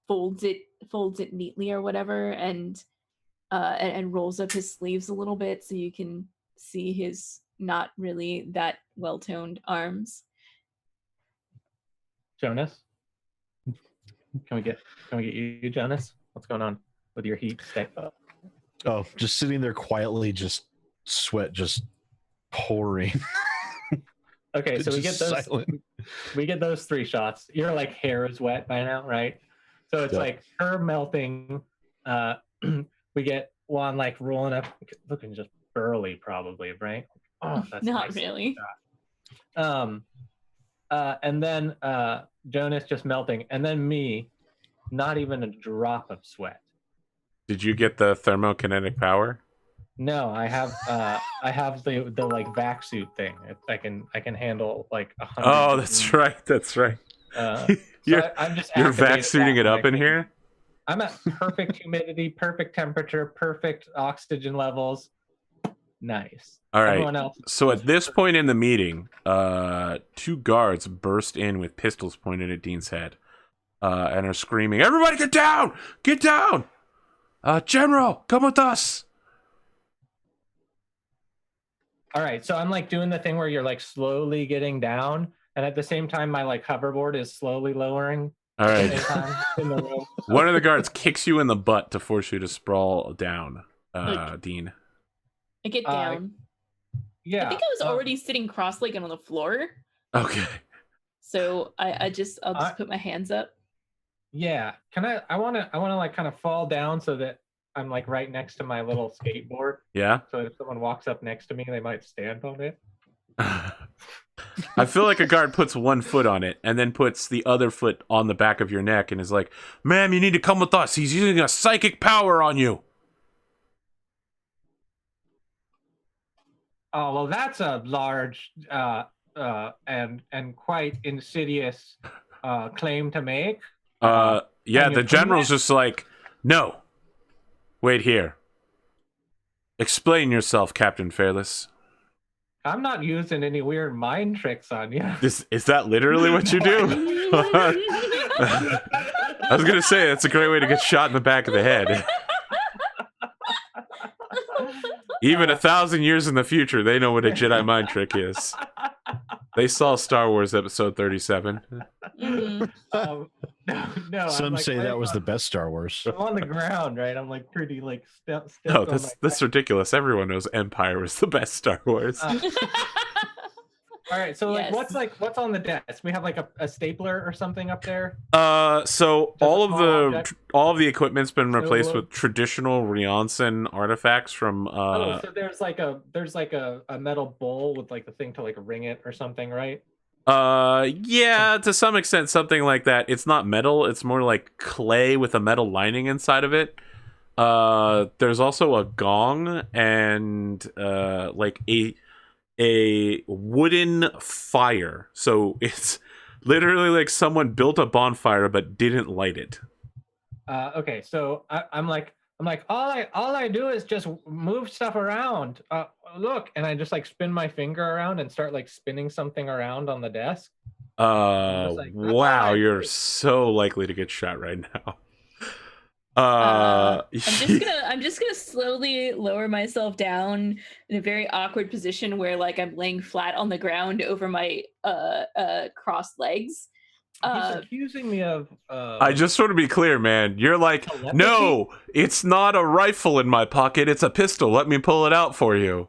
folds it neatly or whatever, and rolls up his sleeves a little bit so you can see his not really that well-toned arms. Jonas, can we get you, Jonas? What's going on with your heat stick? Oh, just sitting there quietly, just sweat just pouring. Okay, so we get those 3 shots. Your hair is wet by now, right? So it's her melting. We get Juan rolling up, looking just burly, probably, right? Oh, that's not nice. really. And then Jonas just melting, and then me, not even a drop of sweat. Did you get the thermokinetic power? No, I have the vac suit thing. I can handle 100. Oh, that's right. I'm just you're vac suiting it up in here. I'm at perfect humidity, perfect temperature, perfect oxygen levels. Nice. All right. Everyone else So at this point in the meeting, 2 guards burst in with pistols pointed at Dean's head, and are screaming, "Everybody, get down! Get down! General, come with us!" All right, so I'm doing the thing where you're slowly getting down, and at the same time my hoverboard is slowly lowering. All right. In the room. One of the guards kicks you in the butt to force you to sprawl down, Dean. I get down. Yeah. I think I was already sitting cross-legged on the floor. Okay. So I'll just put my hands up. Yeah. I want to kind of fall down so that I'm right next to my little skateboard. Yeah. So if someone walks up next to me, they might stand on it. I feel like a guard puts one foot on it and then puts the other foot on the back of your neck and is like, "Ma'am, you need to come with us. He's using a psychic power on you." Oh, well, that's a large and quite insidious claim to make. Yeah, the general's just like, "No. Wait here. Explain yourself, Captain Fairless." I'm not using any weird mind tricks on you. Is that literally what you do? I was going to say, that's a great way to get shot in the back of the head. Even 1,000 years in the future, they know what a Jedi mind trick is. They saw Star Wars Episode 37. No. Some say that was the best Star Wars. I'm on the ground, right? I'm pretty still. No, that's ridiculous. Everyone knows Empire was the best Star Wars. All right, so Yes. what's on the desk? We have like a stapler or something up there. So Just a all small object? of the equipment's been Snow replaced globe? with traditional Rianson artifacts from Oh, so there's like a metal bowl with like the thing to like ring it or something, right? yeah, to some extent something like that. It's not metal, it's more like clay with a metal lining inside of it. There's also a gong and like a wooden fire. So it's literally like someone built a bonfire but didn't light it. Okay, so I'm like all I do is just move stuff around. Look, and I just like spin my finger around and start like spinning something around on the desk. Just like, that's all Wow, I you're do. so likely to get shot right now. I'm just gonna slowly lower myself down in a very awkward position where like I'm laying flat on the ground over my crossed legs. He's accusing me of. I just want to be clear, man. You're like, Telepathy? no, it's not a rifle in my pocket. It's a pistol. Let me pull it out for you.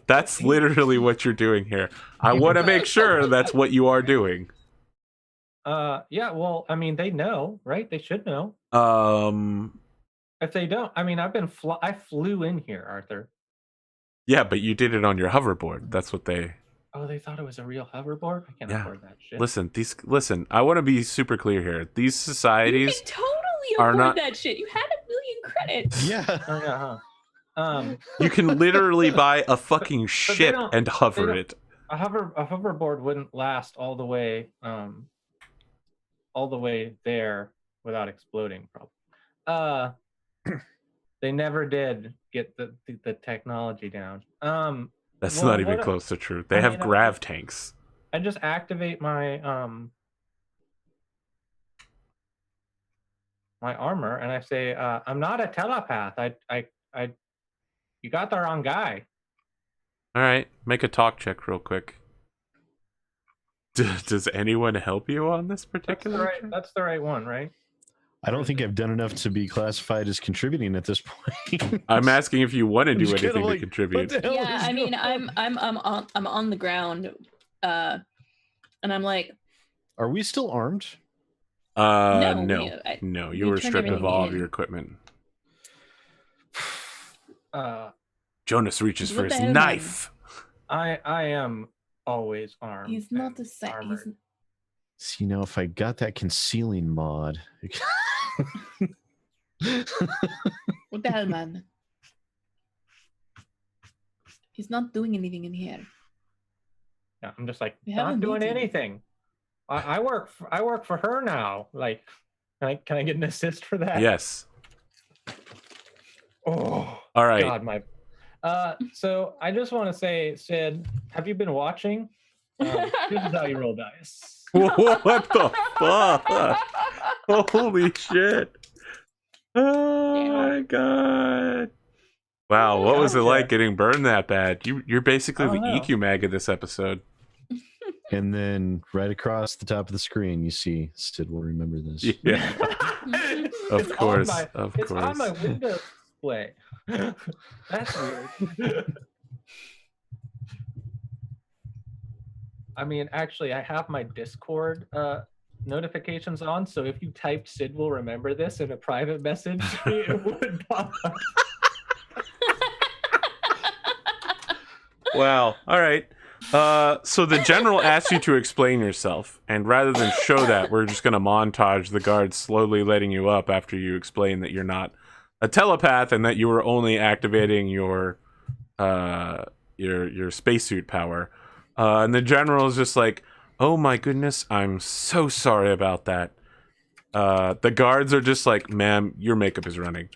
That's literally what you're doing here. I want to make sure that's what you are doing. Yeah. Well, I mean, they know, right? They should know. If they don't, I mean, I flew in here, Arthur. Yeah, but you did it on your hoverboard. That's what they. Oh, they thought it was a real hoverboard? I can't afford that shit. Listen, I want to be super clear here. These You societies can totally are afford not. that shit. You had 1,000,000 credits. Yeah. Oh, yeah, huh? You can literally buy a fucking they ship don't- and hover don't- it. A hoverboard wouldn't last all the way there without exploding, probably. They never did get the technology down. That's well, not even what- close to true. They I have mean, grav tanks. I just activate my my armor and I say, I'm not a telepath. You got the wrong guy. All right, make a talk check real quick. Does anyone help you on this particular? That's the right one, right? I don't think I've done enough to be classified as contributing at this point. I'm asking if you want to do just anything kinda to like, contribute. what the hell Yeah, is I mean, going on? I'm on the ground, and I'm like, Are we still armed? No, we you were turned stripped of everything all of in. your equipment. Uh, Jonas reaches What for the his hell, man? knife. I am always armed. he's not and the same. armored. See, now if I got that concealing mod. What the hell, man? He's not doing anything in here. Yeah, I'm just like We have a not doing meeting. anything. I work for her now. Like, can I get an assist for that? Yes. Oh, All right. God, my. So I just want to say, Sid, have you been watching? This is how you roll dice. What the fuck? Holy shit. Oh my god. Wow, what was it like getting burned that bad? You're basically the EQ mag of this episode. And then right across the top of the screen, you see Sid will remember this. Yeah. Of course. It's on my Windows display. That's weird. I mean, actually, I have my Discord notifications on, so if you typed "Sid will remember this" in a private message, it would pop up. Wow. All right. So the general asks you to explain yourself, and rather than show that, we're just going to montage the guards slowly letting you up after you explain that you're not a telepath and that you were only activating your spacesuit power. And the general is just like, "Oh my goodness, I'm so sorry about that." The guards are just like, "Ma'am, your makeup is running."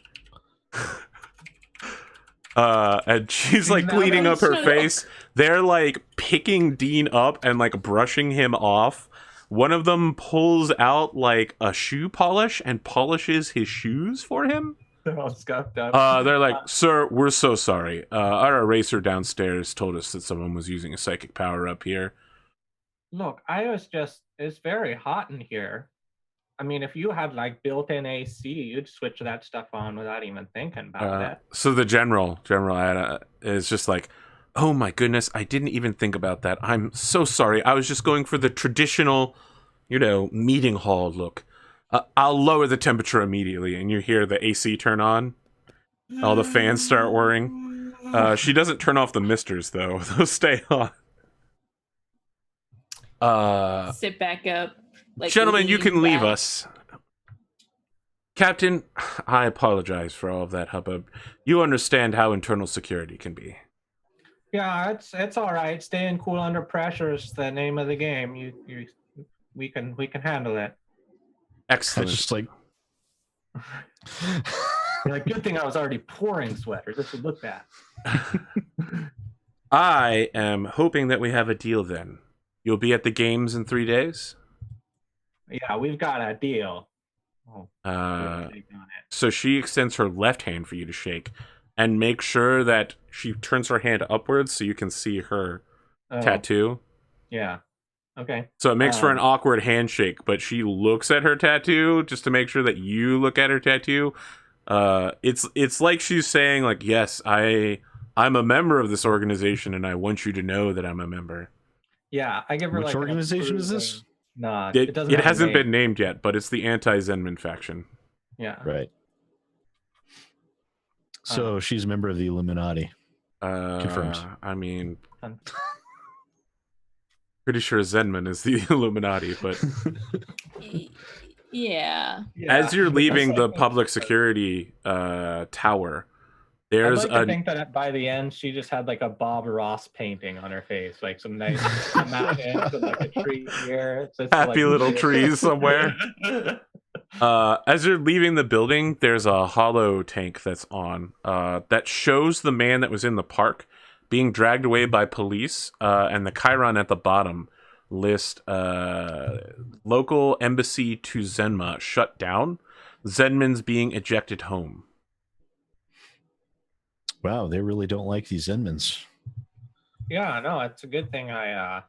And she's like cleaning up her face. They're like picking Dean up and like brushing him off. One of them pulls out like a shoe polish and polishes his shoes for him. They're all scuffed up. They're like, "Sir, we're so sorry. Our eraser downstairs told us that someone was using a psychic power up here." Look, it's very hot in here. I mean, if you had like built-in AC, you'd switch that stuff on without even thinking about that. So the general is just like, Oh my goodness, I didn't even think about that. I'm so sorry. I was just going for the traditional, meeting hall look. I'll lower the temperature immediately, and you hear the AC turn on. All the fans start whirring. She doesn't turn off the misters, though. Those stay on. Sit back up. Like, Gentlemen, you lean can leave back. us. Captain, I apologize for all of that hubbub. You understand how internal security can be. Yeah, it's all right. Staying cool under pressure is the name of the game. We can handle it. Excellent. It's just like Like, good thing I was already pouring sweater. This would look bad. I am hoping that we have a deal then. You'll be at the games in 3 days? Yeah, we've got a deal. Oh, So she extends her left hand for you to shake, and make sure that she turns her hand upwards so you can see her tattoo. Yeah. Okay. So it makes for an awkward handshake, but she looks at her tattoo just to make sure that you look at her tattoo. It's like she's saying, like, yes, I'm a member of this organization, and I want you to know that I'm a member. Yeah, I give her which like organization is this? Nah, It doesn't. Have a hasn't name. been named yet, but it's the anti-Zenman faction. Yeah. Right. So she's a member of the Illuminati. Confirmed. I mean, pretty sure Zenman is the Illuminati, but Yeah. as you're leaving the public security tower, there's I'd like to think that by the end she just had like a Bob Ross painting on her face, like some nice mountains with like a tree here. So it's happy like, little trees somewhere. As you're leaving the building, there's a hollow tank that's on that shows the man that was in the park being dragged away by police, and the chyron at the bottom list local embassy to Zenma shut down. Zenman's being ejected home. Wow, they really don't like these Zenmans. Yeah, no, it's a good thing I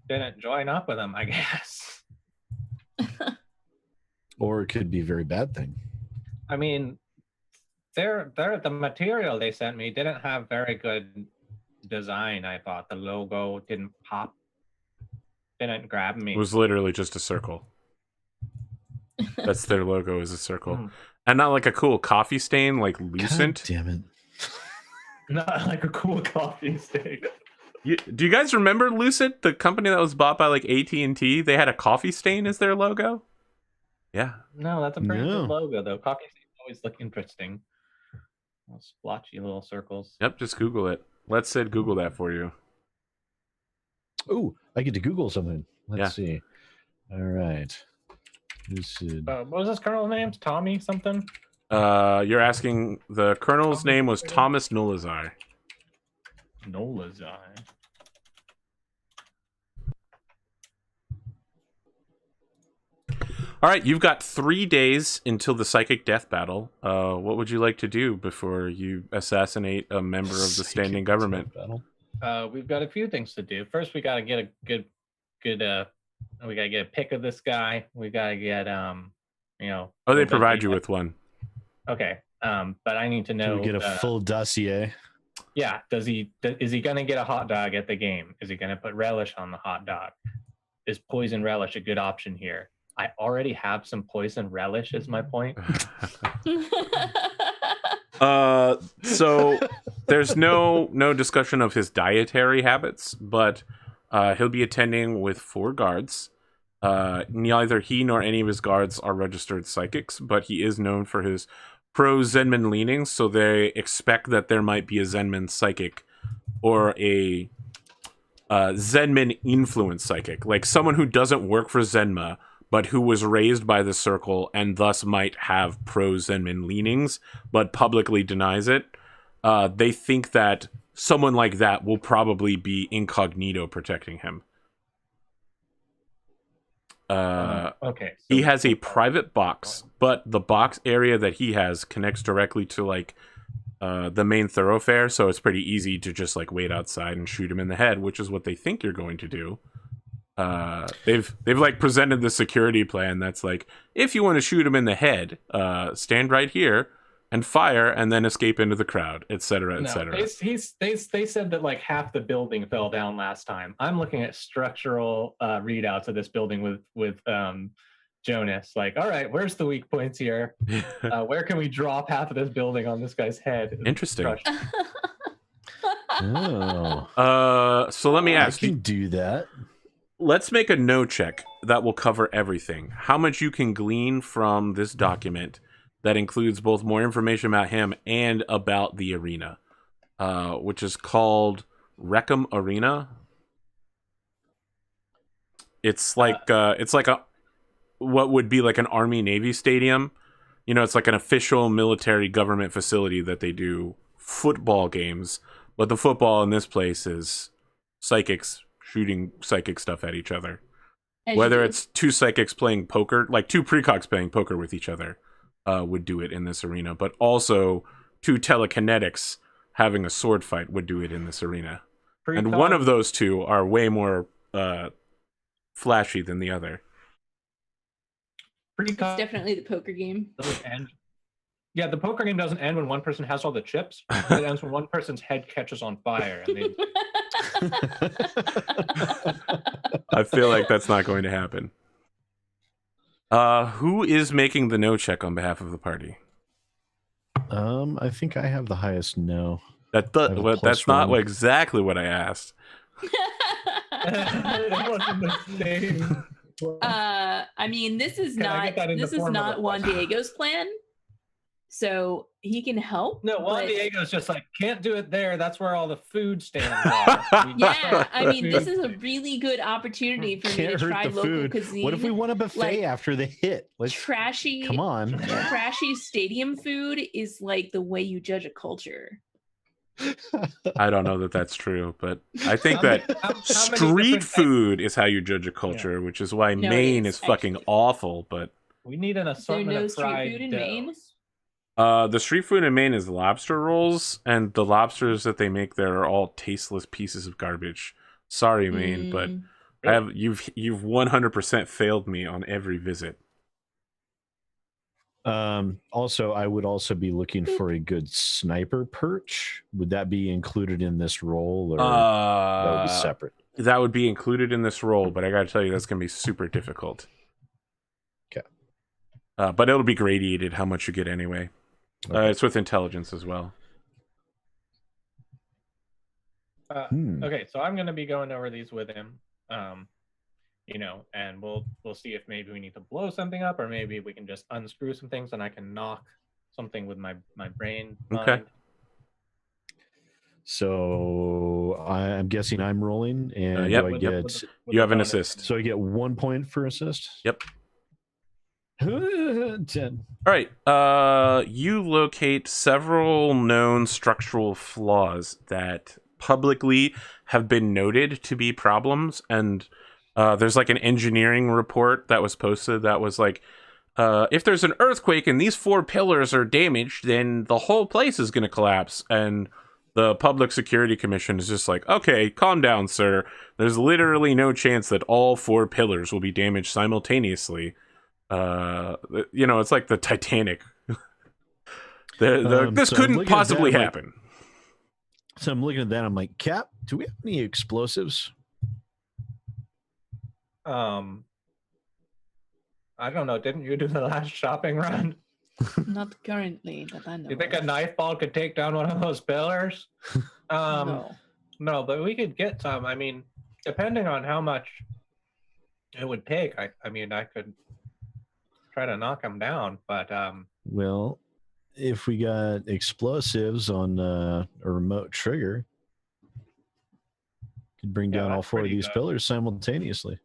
didn't join up with them, I guess. Or it could be a very bad thing. I mean, the material they sent me didn't have very good design. I thought the logo didn't pop, didn't grab me. It was literally just a circle. That's their logo, is a circle. Mm. And not like a cool coffee stain like Lucent. God damn it. Not like a cool coffee stain. Do you guys remember Lucent, the company that was bought by like AT&T? They had a coffee stain as their logo. Yeah. No, that's a pretty No. good logo though. Coffee stains always look interesting. Little splotchy little circles. Yep, just Google it. Let's Sid Google that for you. Oh, I get to Google something. Let's see. All right. What was this colonel's name? Tommy something? You're asking, the colonel's name was Thomas Nolazai. Nola's Eye. All right, you've got 3 days until the psychic death battle. What would you like to do before you assassinate a member of the standing government? We've got a few things to do. First, we gotta get a good we gotta get a pic of this guy. We gotta get Oh, they provide you with one. Okay. But I need to know. Do we get a full dossier? Yeah. Is he gonna get a hot dog at the game? Is he gonna put relish on the hot dog? Is poison relish a good option here? I already have some poison relish, is my point. So there's no discussion of his dietary habits, but he'll be attending with 4 guards. Neither he nor any of his guards are registered psychics, but he is known for his pro-Zenman leanings, so they expect that there might be a Zenman psychic or a Zenman influence psychic, like someone who doesn't work for Zenma, but who was raised by the circle and thus might have pro-Zenman leanings, but publicly denies it. They think that someone like that will probably be incognito protecting him. Okay. So He has a private box, but the box area that he has connects directly to like the main thoroughfare, so it's pretty easy to just like wait outside and shoot him in the head, which is what they think you're going to do. They've like presented the security plan that's like, if you want to shoot him in the head, stand right here, and fire and then escape into the crowd, etc., No, etc. they said that like half the building fell down last time. I'm looking at structural readouts of this building with Jonas. Like, all right, where's the weak points here? Where can we drop half of this building on this guy's head? Interesting. Oh, So let me I ask can you. do that. Let's make a no check that will cover everything. How much you can glean from this document that includes both more information about him and about the arena, which is called Reckham Arena. It's like a what would be like an Army Navy stadium. You know, it's like an official military government facility that they do football games, but the football in this place is psychics shooting psychic stuff at each other. Whether it's two psychics playing poker, like two precogs playing poker with each other, would do it in this arena, but also two telekinetics having a sword fight would do it in this arena. And one of those two are way more flashy than the other. It's definitely the poker game. Doesn't end. Yeah, the poker game doesn't end when one person has all the chips. It ends when one person's head catches on fire. And they... I feel like that's not going to happen. Who is making the no check on behalf of the party? I think I have the highest no. That's not exactly what I asked. It wasn't the same. I mean, this is not Juan Diego's plan, so he can help. No, Juan Diego's just like, can't do it there. That's where all the food stands are. Yeah, I mean, this is a really good opportunity for me to try local cuisine. What if we want a buffet after the hit? Trashy. Come on. Trashy stadium food is like the way you judge a culture. I don't know that that's true, but I think that street food is how you judge a culture, which is why Maine is fucking awful. But we need an assortment of fried street food in Maine. The street food in Maine is lobster rolls, and the lobsters that they make there are all tasteless pieces of garbage. Sorry, Maine, but you've 100% failed me on every visit. Also, I would also be looking for a good sniper perch. Would that be included in this role, or that would be separate? That would be included in this role, but I gotta tell you, that's gonna be super difficult. Okay. But it'll be gradiated how much you get anyway. Okay. It's with intelligence as well. Okay, so I'm gonna be going over these with him. And we'll see if maybe we need to blow something up, or maybe we can just unscrew some things and I can knock something with my brain. Okay. Mind. So I'm guessing I'm rolling, and yep. do I get? You have an assist. So I get 1 point for assist. Yep. 10. All right. You locate several known structural flaws that publicly have been noted to be problems, and there's like an engineering report that was posted that was like, if there's an earthquake and these 4 pillars are damaged, then the whole place is going to collapse. And the Public Security Commission is just like, okay, calm down, sir. There's literally no chance that all 4 pillars will be damaged simultaneously. It's like the Titanic. This couldn't possibly happen. So I'm looking at that. I'm like, Cap, do we have any explosives? I don't know. Didn't you do the last shopping run? Not currently that I know. You think a knife ball could take down one of those pillars? No, but we could get some. I mean, depending on how much it would take, I could try to knock them down. But well, if we got explosives on a remote trigger, could bring down all 4 of these pillars simultaneously.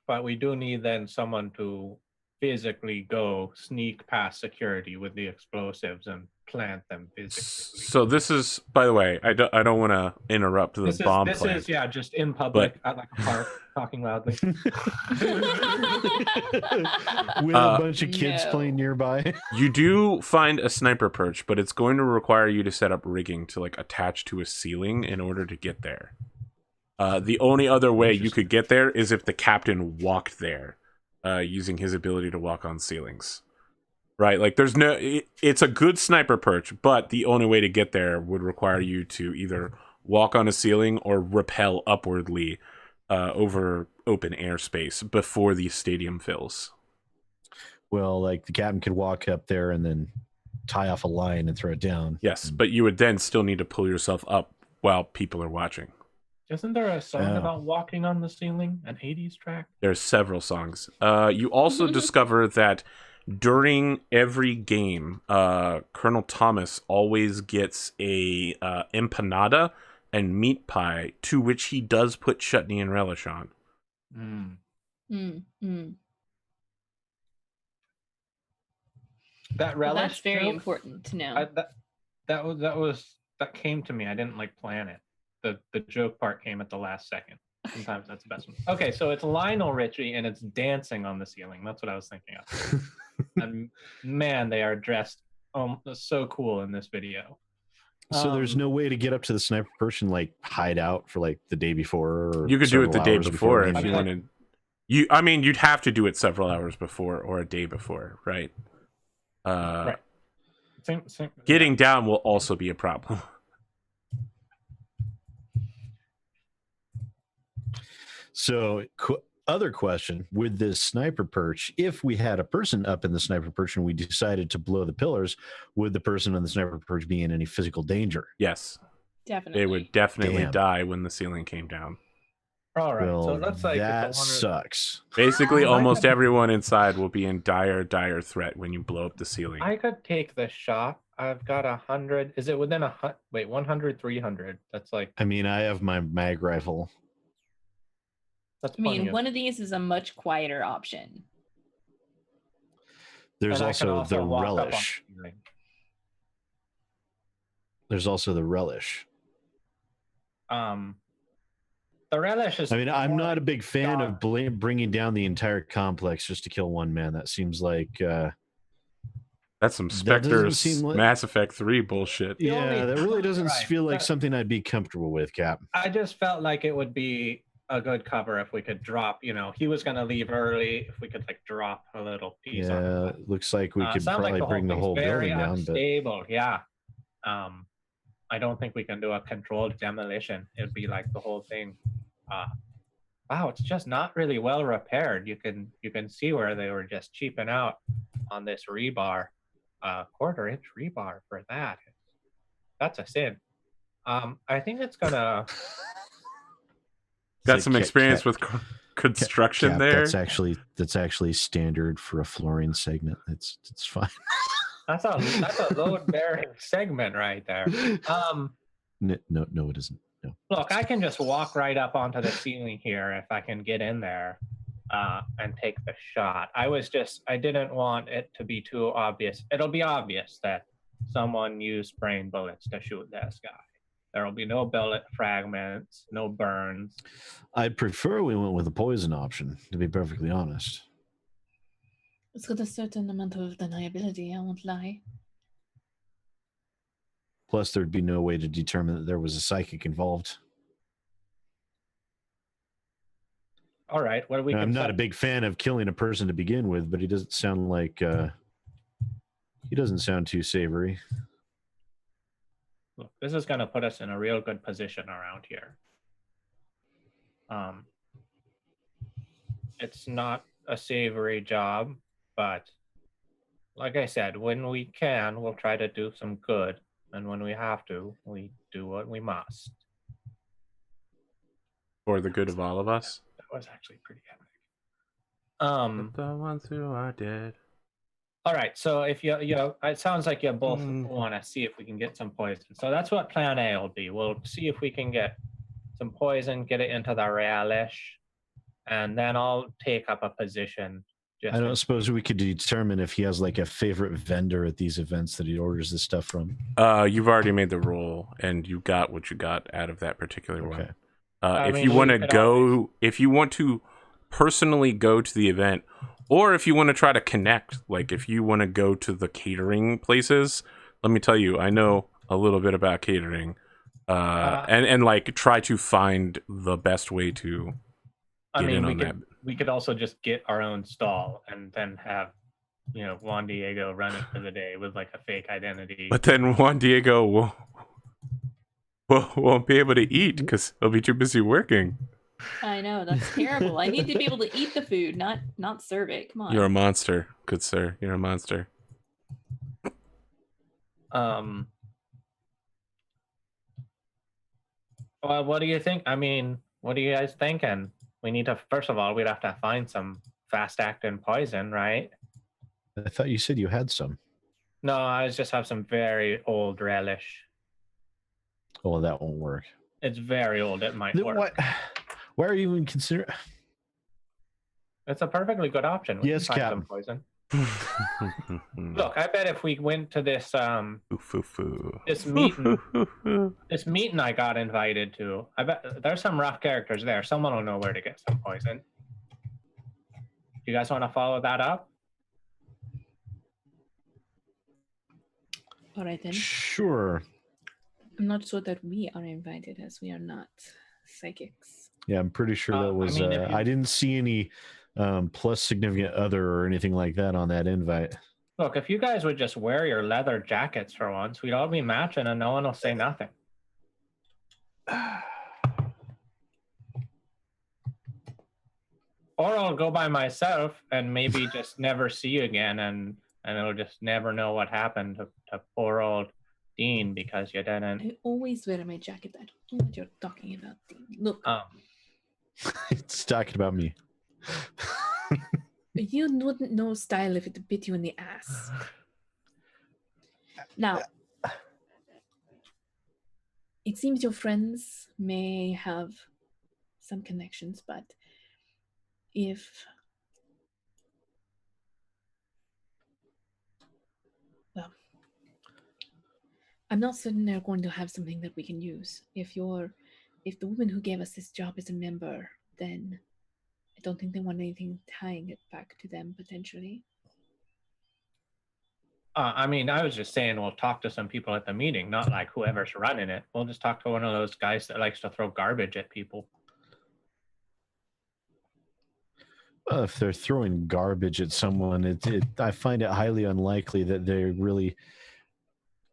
But we do need then someone to physically go sneak past security with the explosives and plant them physically. So this is, by the way, I don't want to interrupt the bomb This plant. is just in public at like a park, talking loudly. With a bunch of kids playing nearby. You do find a sniper perch, but it's going to require you to set up rigging to like attach to a ceiling in order to get there. The only other way you could get there is if the captain walked there, using his ability to walk on ceilings. right? Like there's no, it's a good sniper perch, but the only way to get there would require you to either walk on a ceiling or rappel upwardly over open airspace before the stadium fills. Well, like the captain could walk up there and then tie off a line and throw it down. Yes, but you would then still need to pull yourself up while people are watching. Isn't there a song Yeah. about walking on the ceiling? An 80s track? There's several songs. You also discover that during every game, Colonel Thomas always gets a empanada and meat pie, to which he does put chutney and relish on. That Well, relish that's very joke, important to know. that came to me. I didn't like plan it. The joke part came at the last second. Sometimes that's the best one. Okay, so it's Lionel Richie and it's dancing on the ceiling. That's what I was thinking of. And man, they are dressed so cool in this video. So there's no way to get up to the sniper perch and like hide out for like the day before. Or You could do it the several day hours before if the you game? wanted. You'd have to do it several hours before or a day before, right? Right. Same, Getting down will also be a problem. So, other question with this sniper perch, if we had a person up in the sniper perch and we decided to blow the pillars, would the person on the sniper perch be in any physical danger? Yes, Definitely. they would definitely Damn. die when the ceiling came down. All right, Well, so that's like that the one sucks. Basically, I almost could- everyone inside will be in dire threat when you blow up the ceiling. I could take the shot. I've got 100. Is it within 100, 300? That's like I mean, I have my mag rifle. that's. I mean, plenty of- one of these is a much quieter option. There's and I can also the walk up on relish. the ceiling. There's also the relish. The relish is. I mean, I'm more not a like big fan dog. of bringing down the entire complex just to kill one man. That seems like, That's some That doesn't Spectre's seem like- Mass Effect 3 bullshit. The yeah, only- that really doesn't Right, feel like but- something I'd be comfortable with, Cap. I just felt like it would be a good cover if we could drop. He was gonna leave early. If we could like drop a little piece. on Yeah, him. looks like we could Sounds like probably bring the thing's whole very building down, but unstable. Yeah. I don't think we can do a controlled demolition. It'd be like the whole thing. Wow, it's just not really well repaired. You can see where they were just cheaping out on this rebar, 1/4-inch rebar for that. That's a sin. I think it's gonna. Got Like, some experience with construction Cap, there. that's actually standard for a flooring segment. It's fine. That's a load bearing segment right there. No, it isn't. No. Look, I can just walk right up onto the ceiling here if I can get in there and take the shot. I didn't want it to be too obvious. It'll be obvious that someone used spraying bullets to shoot this guy. There will be no bullet fragments, no burns. I'd prefer we went with a poison option, to be perfectly honest. It's got a certain amount of deniability, I won't lie. Plus, there'd be no way to determine that there was a psychic involved. All right, well, I'm not a big fan of killing a person to begin with, but he doesn't sound like he doesn't sound too savory. Look, this is going to put us in a real good position around here. It's not a savory job, but like I said, when we can, we'll try to do some good. And when we have to, we do what we must. For the good of all of us. That was actually pretty epic. The ones who are dead. All right, so if it sounds like you both want to see if we can get some poison. So that's what plan A will be. We'll see if we can get some poison, get it into the relish, and then I'll take up a position. I don't suppose we could determine if he has like a favorite vendor at these events that he orders this stuff from. You've already made the roll, and you got what you got out of that particular Okay. one. If you want to go, if you want to personally go to the event, or if you want to try to connect, like if you want to go to the catering places, let me tell you, I know a little bit about catering, and like try to find the best way to get in on that. We could also just get our own stall and then have Juan Diego running for the day with like a fake identity. But then Juan Diego won't be able to eat because he'll be too busy working. I know, that's terrible. I need to be able to eat the food, not serve it. Come on. You're a monster, good sir. You're a monster. Well, what do you think? I mean, what are you guys thinking? We need to, first of all, we'd have to find some fast-acting poison, right? I thought you said you had some. No, I just have some very old relish. Oh, that won't work. It's very old. It might Then work. Why are you even considering? It's a perfectly good option. We Yes, can find Captain. some poison. Look, I bet if we went to this this meeting I got invited to, I bet there's some rough characters there. Someone will know where to get some poison. You guys want to follow that up? All right then. Sure. I'm not sure that we are invited, as we are not psychics. Yeah, I'm pretty sure that was. I mean, if you- I didn't see any plus significant other or anything like that on that invite. Look, if you guys would just wear your leather jackets for once, we'd all be matching and no one will say nothing. Or I'll go by myself and maybe just never see you again, and it'll just never know what happened to poor old Dean because you didn't. I always wear my jacket. I don't know what you're talking about, Dean. Look, It's talking about me. you wouldn't know style if it bit you in the ass. Now, it seems your friends may have some connections, but I'm not certain they're going to have something that we can use. If the woman who gave us this job is a member, then I don't think they want anything tying it back to them potentially. I mean, I was just saying we'll talk to some people at the meeting, not like whoever's running it. We'll just talk to one of those guys that likes to throw garbage at people. Well, if they're throwing garbage at someone, I find it highly unlikely that they really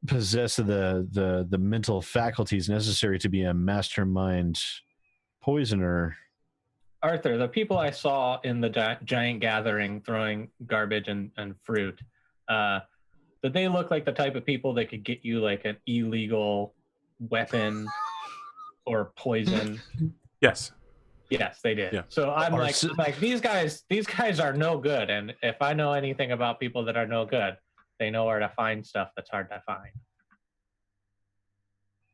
possess the mental faculties necessary to be a mastermind poisoner. Arthur, the people I saw in the giant gathering throwing garbage and fruit, did they look like the type of people that could get you like an illegal weapon or poison? Yes. Yes, they did. Yeah. So I'm like these guys are no good. And if I know anything about people that are no good, they know where to find stuff that's hard to find.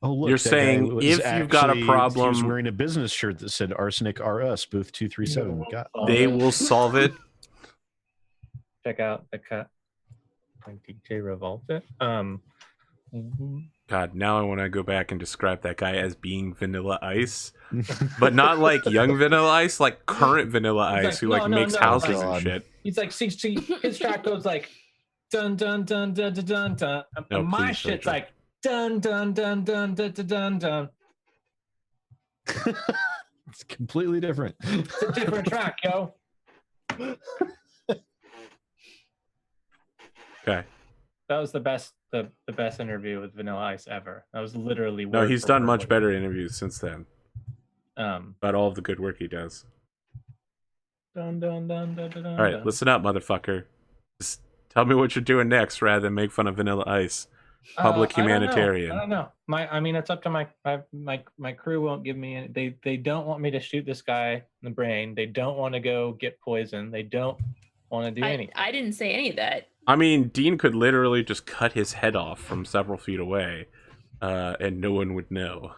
Oh, look, You're that saying guy was if you've got a he was problem, wearing a business shirt that said "Arsenic R Us Booth 237." they will solve it. Check out the cut. Like DJ Revolves it. God, now I want to go back and describe that guy as being Vanilla Ice, but not like young Vanilla Ice, like current Vanilla Ice, who makes houses and shit. He's like, see, his track goes like, dun dun dun dun dun dun dun. No, my please, shit's Rachel. like, dun dun dun dun dun dun dun dun. It's completely different. It's a different track, yo. Okay. That was the best interview with Vanilla Ice ever. That was literally No, he's done much better interviews since then. Dun, About all of the good work he does. dun, dun, dun, dun, All right, listen up, motherfucker. Just tell me what you're doing next, rather than make fun of Vanilla Ice. Public humanitarian. I don't know. It's up to my crew won't give me any. They don't want me to shoot this guy in the brain. They don't want to go get poison. They don't want to do anything. I didn't say any of that. I mean, Dean could literally just cut his head off from several feet away, and no one would know.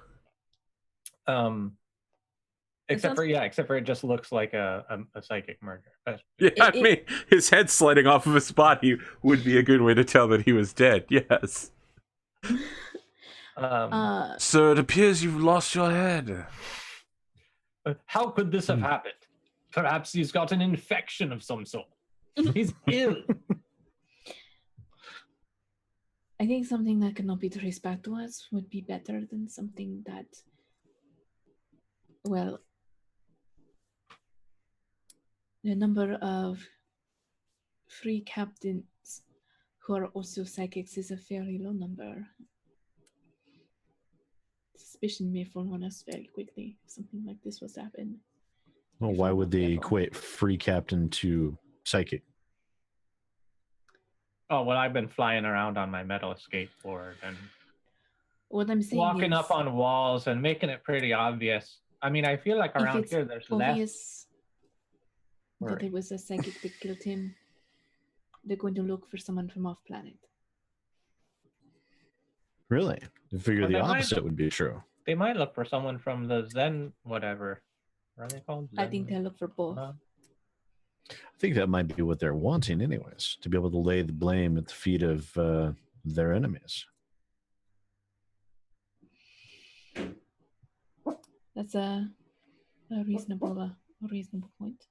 Except for it just looks like a psychic murder. I mean, his head sliding off of his body would be a good way to tell that he was dead. Yes. So it appears you've lost your head. How could this have happened? Perhaps he's got an infection of some sort. He's ill. I think something that cannot be traced back to us would be better than something that, well, the number of free captains who are also psychics is a fairly low number. Suspicion may fall on us very quickly if something like this was to happen. Well, If why we're would not they careful. equate free captain to psychic? Oh, well, I've been flying around on my metal skateboard and What I'm saying walking is, up on walls and making it pretty obvious. I mean, I feel like if around it's here there's less. obvious that worry. it was a psychic that killed him, they're going to look for someone from off planet. Really? I figure Well, the they might- opposite would be true. They might look for someone from the Zen, whatever. What are they called? I think they'll look for both. I think that might be what they're wanting, anyways, to be able to lay the blame at the feet of their enemies. That's a reasonable point.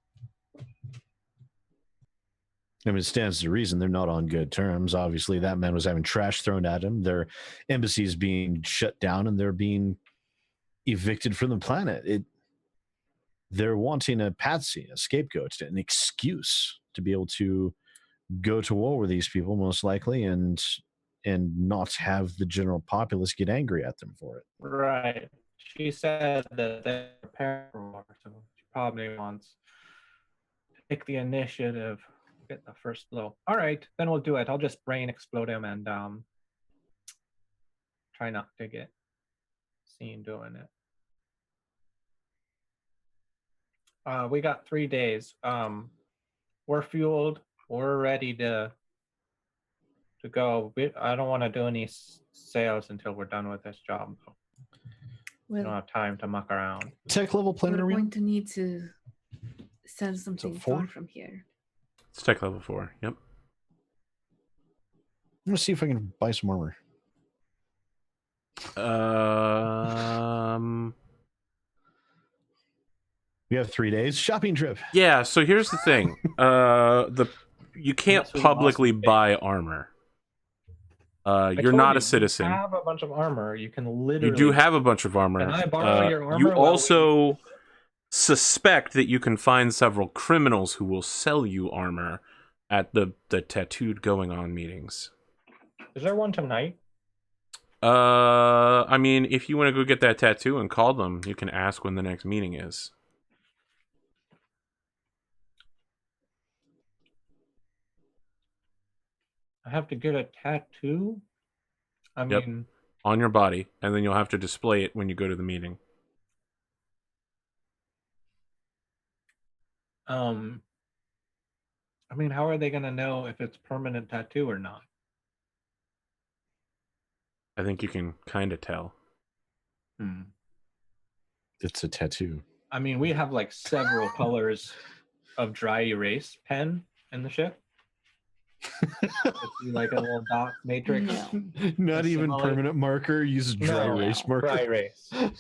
I mean, it stands to reason they're not on good terms. Obviously, that man was having trash thrown at him. Their embassy is being shut down, and they're being evicted from the planet. They're wanting a patsy, a scapegoat, an excuse to be able to go to war with these people, most likely, and not have the general populace get angry at them for it. Right. She said that they're prepared for war, so she probably wants to take the initiative, get the first blow. All right, then we'll do it. I'll just brain explode him and try not to get seen doing it. We got 3 days. We're fueled. We're ready to go. I don't want to do any sales until we're done with this job. We don't Well, have time to muck around. Tech level we're planetary. going to need to sell something 4? far from here. It's tech level 4. Yep. I'm gonna see if I can buy some armor. We have 3 days shopping trip. Yeah, so here's the thing. You can't Unless we publicly lost buy armor. I You're told not you, a citizen. You have a bunch of armor. You can literally. You do have a bunch of armor. Can I borrow your armor? You while we- also suspect that you can find several criminals who will sell you armor at the tattooed going on meetings. Is there one tonight? I mean, if you want to go get that tattoo and call them, you can ask when the next meeting is. I have to get a tattoo. I Yep. mean, On your body, and then you'll have to display it when you go to the meeting. I mean, how are they gonna know if it's permanent tattoo or not? I think you can kind of tell. It's a tattoo. I mean, we have like several colors of dry erase pen in the ship. Like a little dot matrix. No. Not even Similar- permanent marker. Use dry No, erase marker. Dry erase. Is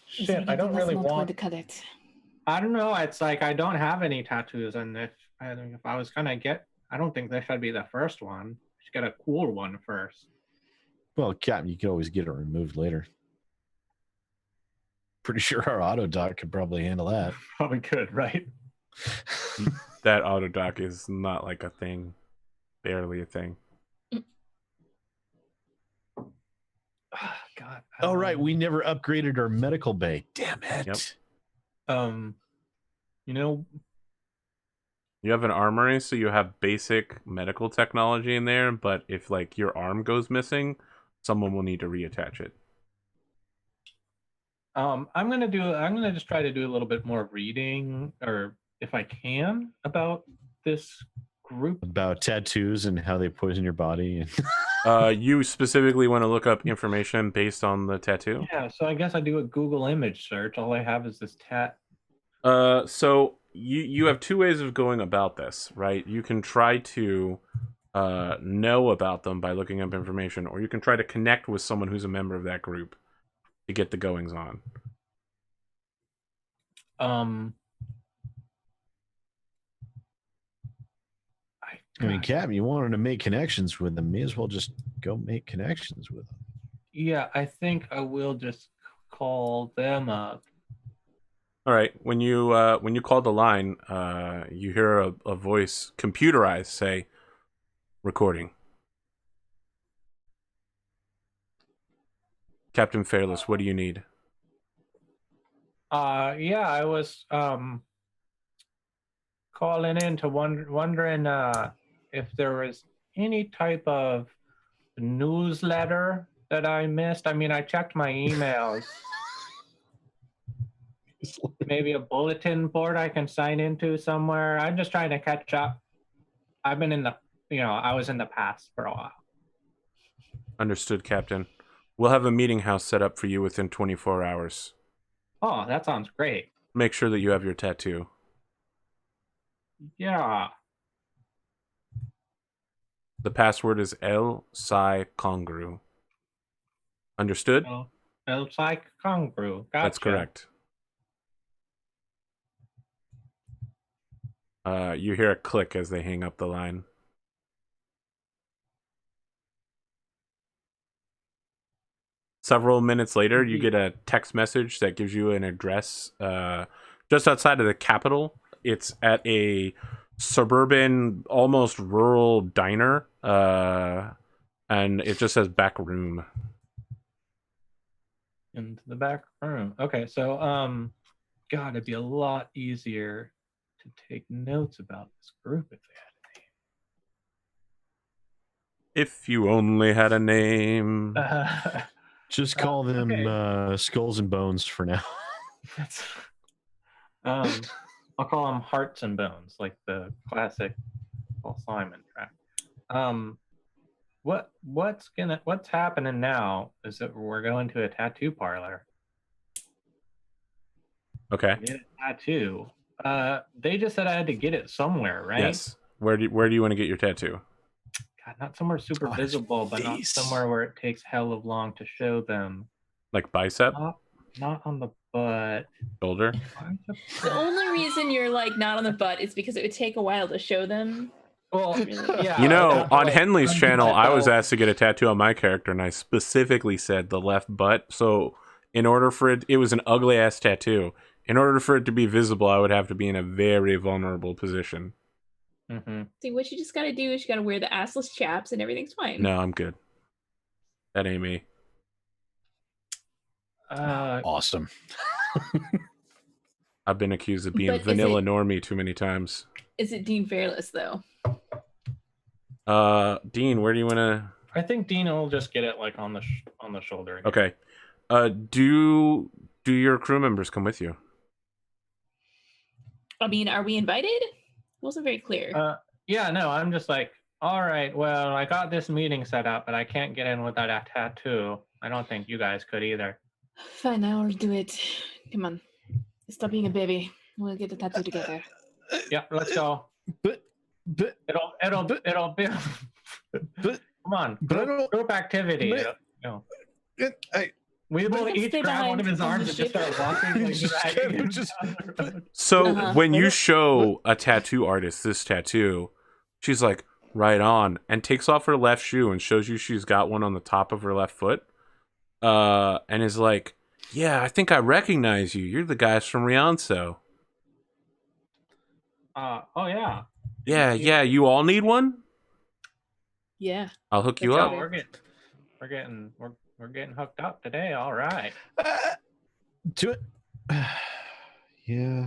Shit, there I don't anything else really not going want. to cut it. I don't know. It's like I don't have any tattoos, and if I was gonna get, I don't think this should be the first one. I should get a cool one first. Well, Captain, you could always get it removed later. Pretty sure our auto doc could probably handle that. Probably could, right? That auto dock is not like a thing. Barely a thing. God. Oh, right. We never upgraded our medical bay. Damn it. Yep. You know, You have an armory, so you have basic medical technology in there, but if like your arm goes missing, someone will need to reattach it. I'm gonna just try to do a little bit more reading, or if I can, about this group. About tattoos and how they poison your body. You specifically want to look up information based on the tattoo? Yeah, so I guess I do a Google image search. All I have is this tat. So you have two ways of going about this, right? You can try to know about them by looking up information, or you can try to connect with someone who's a member of that group to get the goings on. I mean, Captain, you wanted to make connections with them. May as well just go make connections with them. Yeah, I think I will just call them up All right. When you call the line, you hear a voice, computerized, say, "Recording." Captain Fairless, what do you need? Yeah, I was calling in to wondering if there was any type of newsletter that I missed. I mean, I checked my emails. Maybe a bulletin board I can sign into somewhere. I'm just trying to catch up. I've been I was in the past for a while. Understood, Captain. We'll have a meeting house set up for you within 24 hours. Oh, that sounds great. Make sure that you have your tattoo. Yeah. The password is El Psi Congru. Understood? El Psych Congru. Gotcha. That's correct. You hear a click as they hang up the line. Several minutes later, you get a text message that gives you an address just outside of the capital. It's at a suburban, almost rural diner, and it just says back room. Into the back room. Okay, so God, it'd be a lot easier to take notes about this group if they had If you only had a name. a name. Just call them okay. Skulls and Bones for now. I'll call them Hearts and Bones, like the classic Paul Simon track. What's happening now is that we're going to a tattoo parlor. Okay. Get a tattoo. They just said I had to get it somewhere, right? Yes. Where do you want to get your tattoo? God, not somewhere super visible, but not somewhere where it takes hell of long to show them. Like bicep? Not on the butt. Shoulder? The only reason you're like not on the butt is because it would take a while to show them. Well, yeah. You know, on Henley's channel, I was asked to get a tattoo on my character, and I specifically said the left butt. So, in order for it was an ugly ass tattoo. In order for it to be visible, I would have to be in a very vulnerable position. Mm-hmm. See, what you just gotta do is you gotta wear the assless chaps, and everything's fine. No, I'm good. That ain't me. Awesome. I've been accused of being vanilla normie too many times. Is it Dean Fairless though? Dean, where do you want to? I think Dean will just get it like on the shoulder. Again. Okay. Do your crew members come with you? I mean, are we invited? It wasn't very clear. Yeah, no, I'm just like, all right, well, I got this meeting set up, but I can't get in without a tattoo. I don't think you guys could either. Fine, I'll do it. Come on. Stop being a baby. We'll get the tattoo together. Yeah, let's go. But it'll be come on, group activity. We will each grab one of his arms and just start walking like dragging him. So when you show a tattoo artist this tattoo, she's like, right on, and takes off her left shoe and shows you she's got one on the top of her left foot, and is like, yeah, I think I recognize you. You're the guys from Rianso. Oh yeah. Yeah, you all need one? Yeah. I'll hook you up. We're getting hooked up today. All right. Do it. Yeah.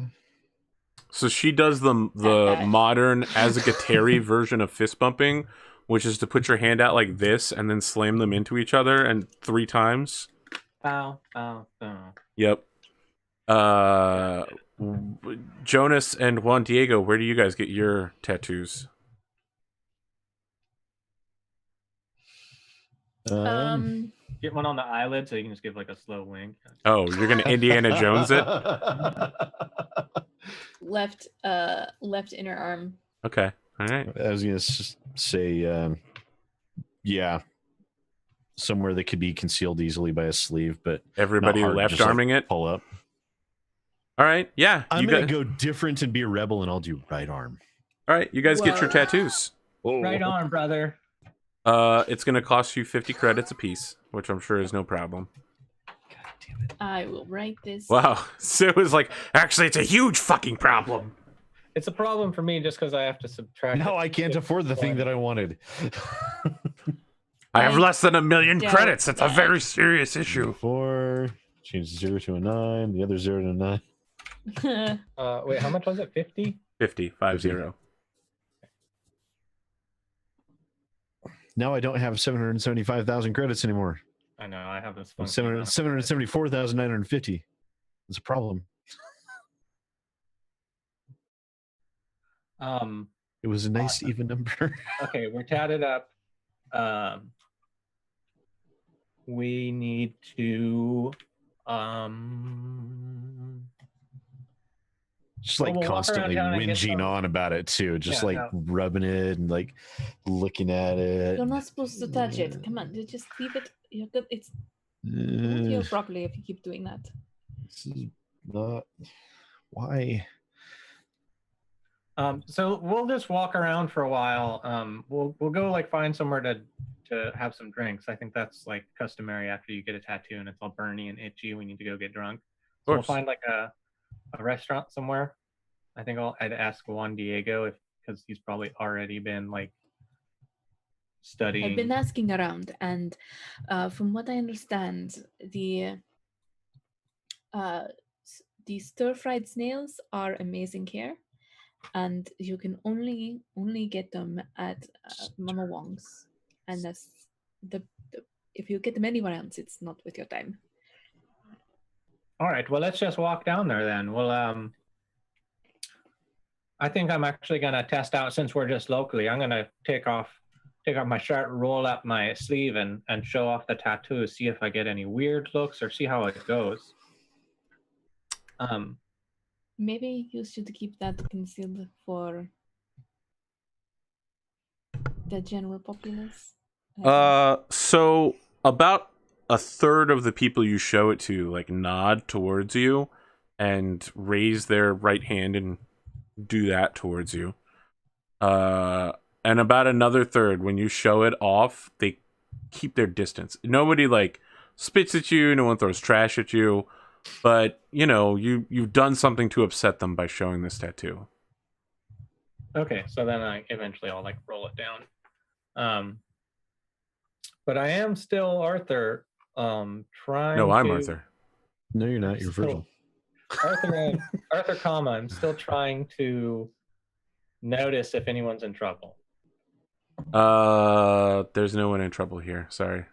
So she does the modern Azagateri version of fist bumping, which is to put your hand out like this and then slam them into each other and 3 times. Bow, bow, bow. Yep. Jonas and Juan Diego, where do you guys get your tattoos? Get one on the eyelid so you can just give like a slow wink. Oh, you're gonna Indiana Jones it? Left inner arm. Okay. All right. I was gonna say, yeah, somewhere that could be concealed easily by a sleeve, but everybody left arming it. Pull up. All right. Yeah. I'm gonna go different and be a rebel, and I'll do right arm. All right. You guys get your tattoos. Right arm, brother. It's gonna cost you 50 credits a piece, which I'm sure is no problem. damn it. I will write this. Wow. So it was like, actually, it's a huge fucking problem. It's a problem for me just because I have to subtract. Now I can't afford the thing that I wanted. I have I less than 1 million doubt credits. It's a that. very serious issue. 4, change 0 to a 9, the other 0 to a 9. Wait, how much was it? 50? 50. Now I don't have 775,000 credits anymore. I know. I have this. I'm funky amount of credits. 774,950. It's a problem. It was a nice Awesome. even number. Okay, we're tatted up. We need to Just like we'll walk around constantly town and get whinging some- on about it too. Just Yeah, like no. rubbing it and like looking at it. You're not supposed to touch it. Come on, just leave it. You're good. It's won't heal properly if you keep doing that. This is not why. so we'll just walk around for a while. We'll go like find somewhere to have some drinks. I think that's like customary after you get a tattoo and it's all burny and itchy. We need to go get drunk. So we'll course. find like a restaurant somewhere. I think I'd ask Juan Diego because he's probably already been like studying. I've been asking around, and from what I understand, the stir-fried snails are amazing here, and you can only get them at Mama Wong's, and that's the if you get them anywhere else, it's not worth your time. All right, well, let's just walk down there then. Well, I think I'm actually gonna test out since we're just locally. I'm gonna take off my shirt, roll up my sleeve, and show off the tattoo. See if I get any weird looks or see how it goes. Maybe you should keep that concealed for the general populace. So about a third of the people you show it to like nod towards you and raise their right hand and do that towards you. And about another third, when you show it off, they keep their distance. Nobody like spits at you, no one throws trash at you, but you know, you've done something to upset them by showing this tattoo. Okay, so then I'll like roll it down. But I am still Arthur. Trying. No, I'm Arthur. No, you're not. You're Virgil. Arthur, comma. I'm still trying to notice if anyone's in trouble. There's no one in trouble here. Sorry.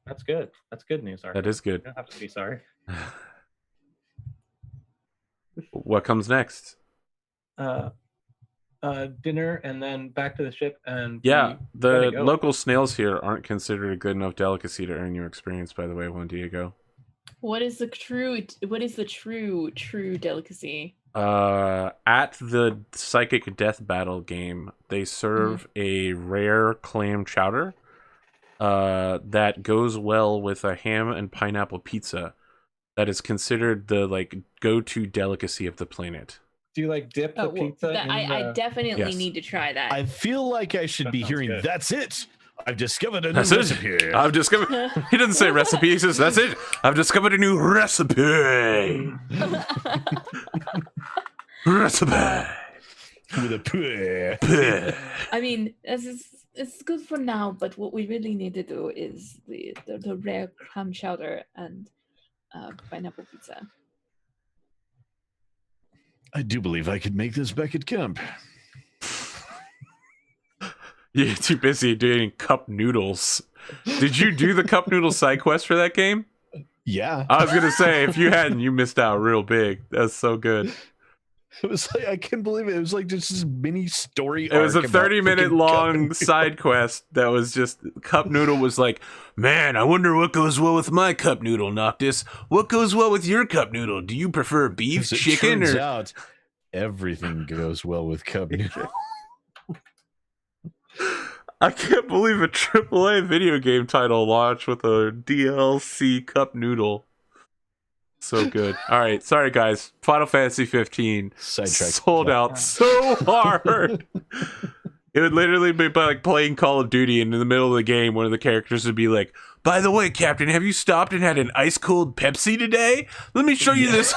That's good. That's good news, Arthur. That is good. You don't have to be sorry. What comes next? Dinner and then back to the ship. And Yeah, the gotta go. local snails here aren't considered a good enough delicacy to earn your experience, by the way, Juan Diego. What is the true delicacy? At the Psychic Death Battle game, they serve a rare clam chowder that goes well with a ham and pineapple pizza that is considered the like go-to delicacy of the planet. Do you like dip the pizza? I definitely Yes. need to try that. I feel like I should That be sounds hearing, good. that's it. I've discovered a new That's it. recipe. I've discovered. He doesn't say recipe. He says, "That's it. I've discovered a new recipe." Recipe. With a puh. I mean, it's good for now, but what we really need to do is the rare clam chowder and pineapple pizza. I do believe I could make this back at camp. You're too busy doing cup noodles. Did you do the cup noodle side quest for that game? Yeah. I was gonna say, if you hadn't, you missed out real big. That's so good. It was like, I can't believe it. It was like just this mini story. It was a arc about 30-minute freaking long cup side quest that was just cup noodle was like, man, I wonder what goes well with my cup noodle, Noctis. What goes well with your cup noodle? Do you prefer beef, As it chicken, turns or out, everything goes well with cup noodle. I can't believe a AAA video game title launched with a DLC cup noodle. So good. All right, sorry guys. Final Fantasy 15 Sidetrack. sold out so hard. It would literally be like playing Call of Duty, and in the middle of the game, one of the characters would be like, By the way, Captain, have you stopped and had an ice cold Pepsi today? Let me show you this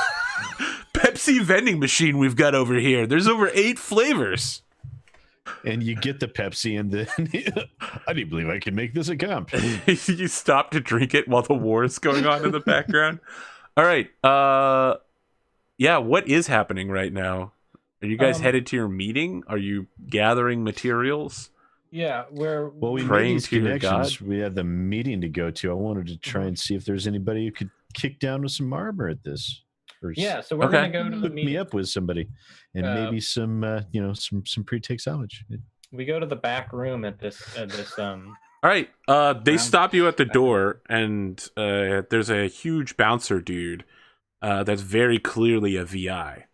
Pepsi vending machine we've got over here. There's over 8 flavors. And you get the Pepsi, and then I didn't believe I could make this a comp. You stop to drink it while the war is going on in the background. All right. Yeah, what is happening right now? Are you guys headed to your meeting? Are you gathering materials? Yeah, Well, we made Praying these to your connections. God? We had the meeting to go to. I wanted to try and see if there's anybody who could kick down with some armor at this. Or yeah. So we're Okay. gonna go to the hook me meeting. up with somebody, and maybe some, some pre-take salvage. We go to the back room at this. All right. They stop you at the door, and there's a huge bouncer dude that's very clearly a VI.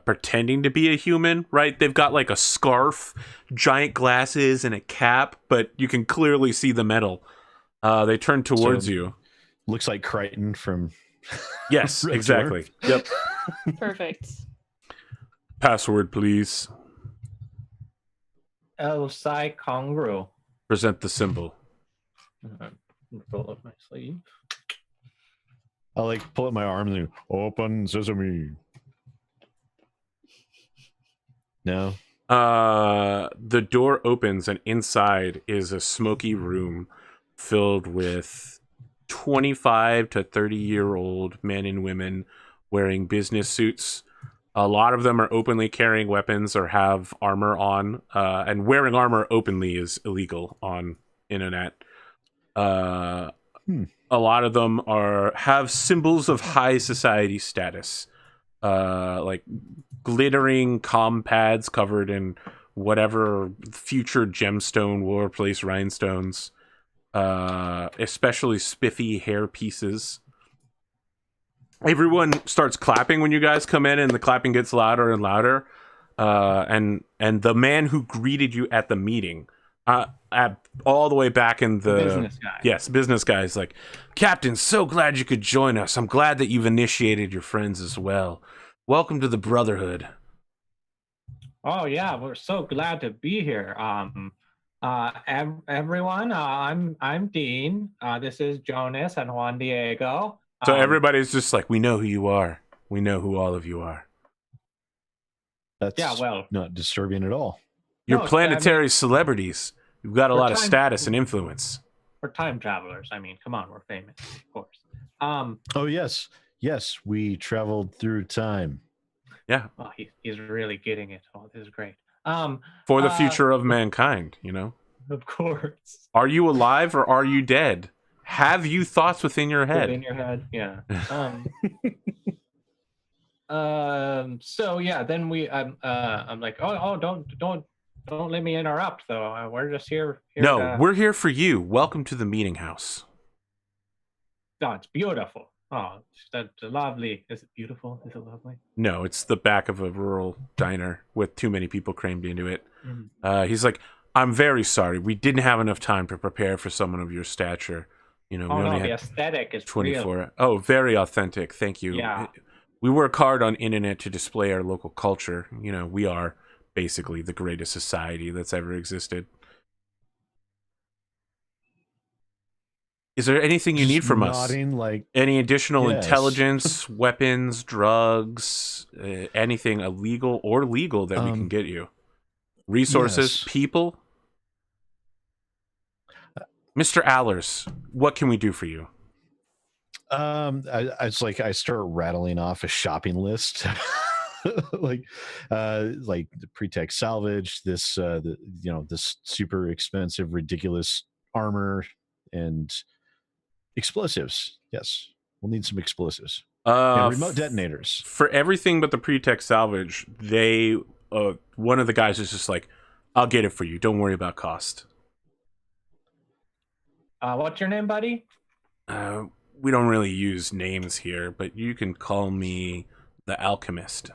Pretending to be a human, right? They've got like a scarf, giant glasses, and a cap, but you can clearly see the metal. They turn towards So- you. Looks like Crichton from. Yes, Red exactly. Yep. Perfect. Password, please. El Psi Congru. Present the symbol. Roll up my sleeve. I like pull up my arm and open sesame. No. The door opens, and inside is a smoky room filled with 25 to 30-year-old men and women wearing business suits. A lot of them are openly carrying weapons or have armor on, and wearing armor openly is illegal on internet. A lot of them have symbols of high society status, like glittering comm pads covered in whatever future gemstone warplace rhinestones, especially spiffy hair pieces. Everyone starts clapping when you guys come in, and the clapping gets louder and louder. And the man who greeted you at the meeting, all the way back in the business guy. Yes, business guy is like, Captain, so glad you could join us. I'm glad that you've initiated your friends as well. Welcome to the Brotherhood. Oh yeah, we're so glad to be here. Everyone, I'm Dean. This is Jonas and Juan Diego. So everybody's just like, we know who you are. We know who all of you are. That's Yeah, well, not disturbing at all. You're No, planetary celebrities. You've got a We're lot of time- status and influence. we're time travelers. I mean, come on, we're famous, of course. Oh yes, we traveled through time. Yeah, Oh, he's really getting it. Oh, this is great. for the future of mankind, you know. Of course. Are you alive or are you dead? Have you thoughts within your head? In your head, yeah. So yeah, then I'm like, don't let me interrupt though. We're just here. No, we're here for you. Welcome to the meeting house. Oh, it's beautiful. Oh, that's lovely. Is it beautiful? Is it lovely? No, it's the back of a rural diner with too many people crammed into it. He's like, I'm very sorry. We didn't have enough time to prepare for someone of your stature. You know, Oh we no, only the had aesthetic is 24. real. Oh, very authentic. Thank you. Yeah. We work hard on internet to display our local culture. You know, we are basically the greatest society that's ever existed. Is there anything you need from us? Nodding like Any additional Yes. intelligence, weapons, drugs, anything illegal or legal that we can get you? Resources, yes. people? Mr. Allers, what can we do for you? I start rattling off a shopping list. like the pretext salvage, this this super expensive, ridiculous armor and explosives. Yes, we'll need some explosives and remote detonators. For everything but the pretext salvage, they one of the guys is just like, I'll get it for you. Don't worry about cost. What's your name, buddy? We don't really use names here, but you can call me the Alchemist.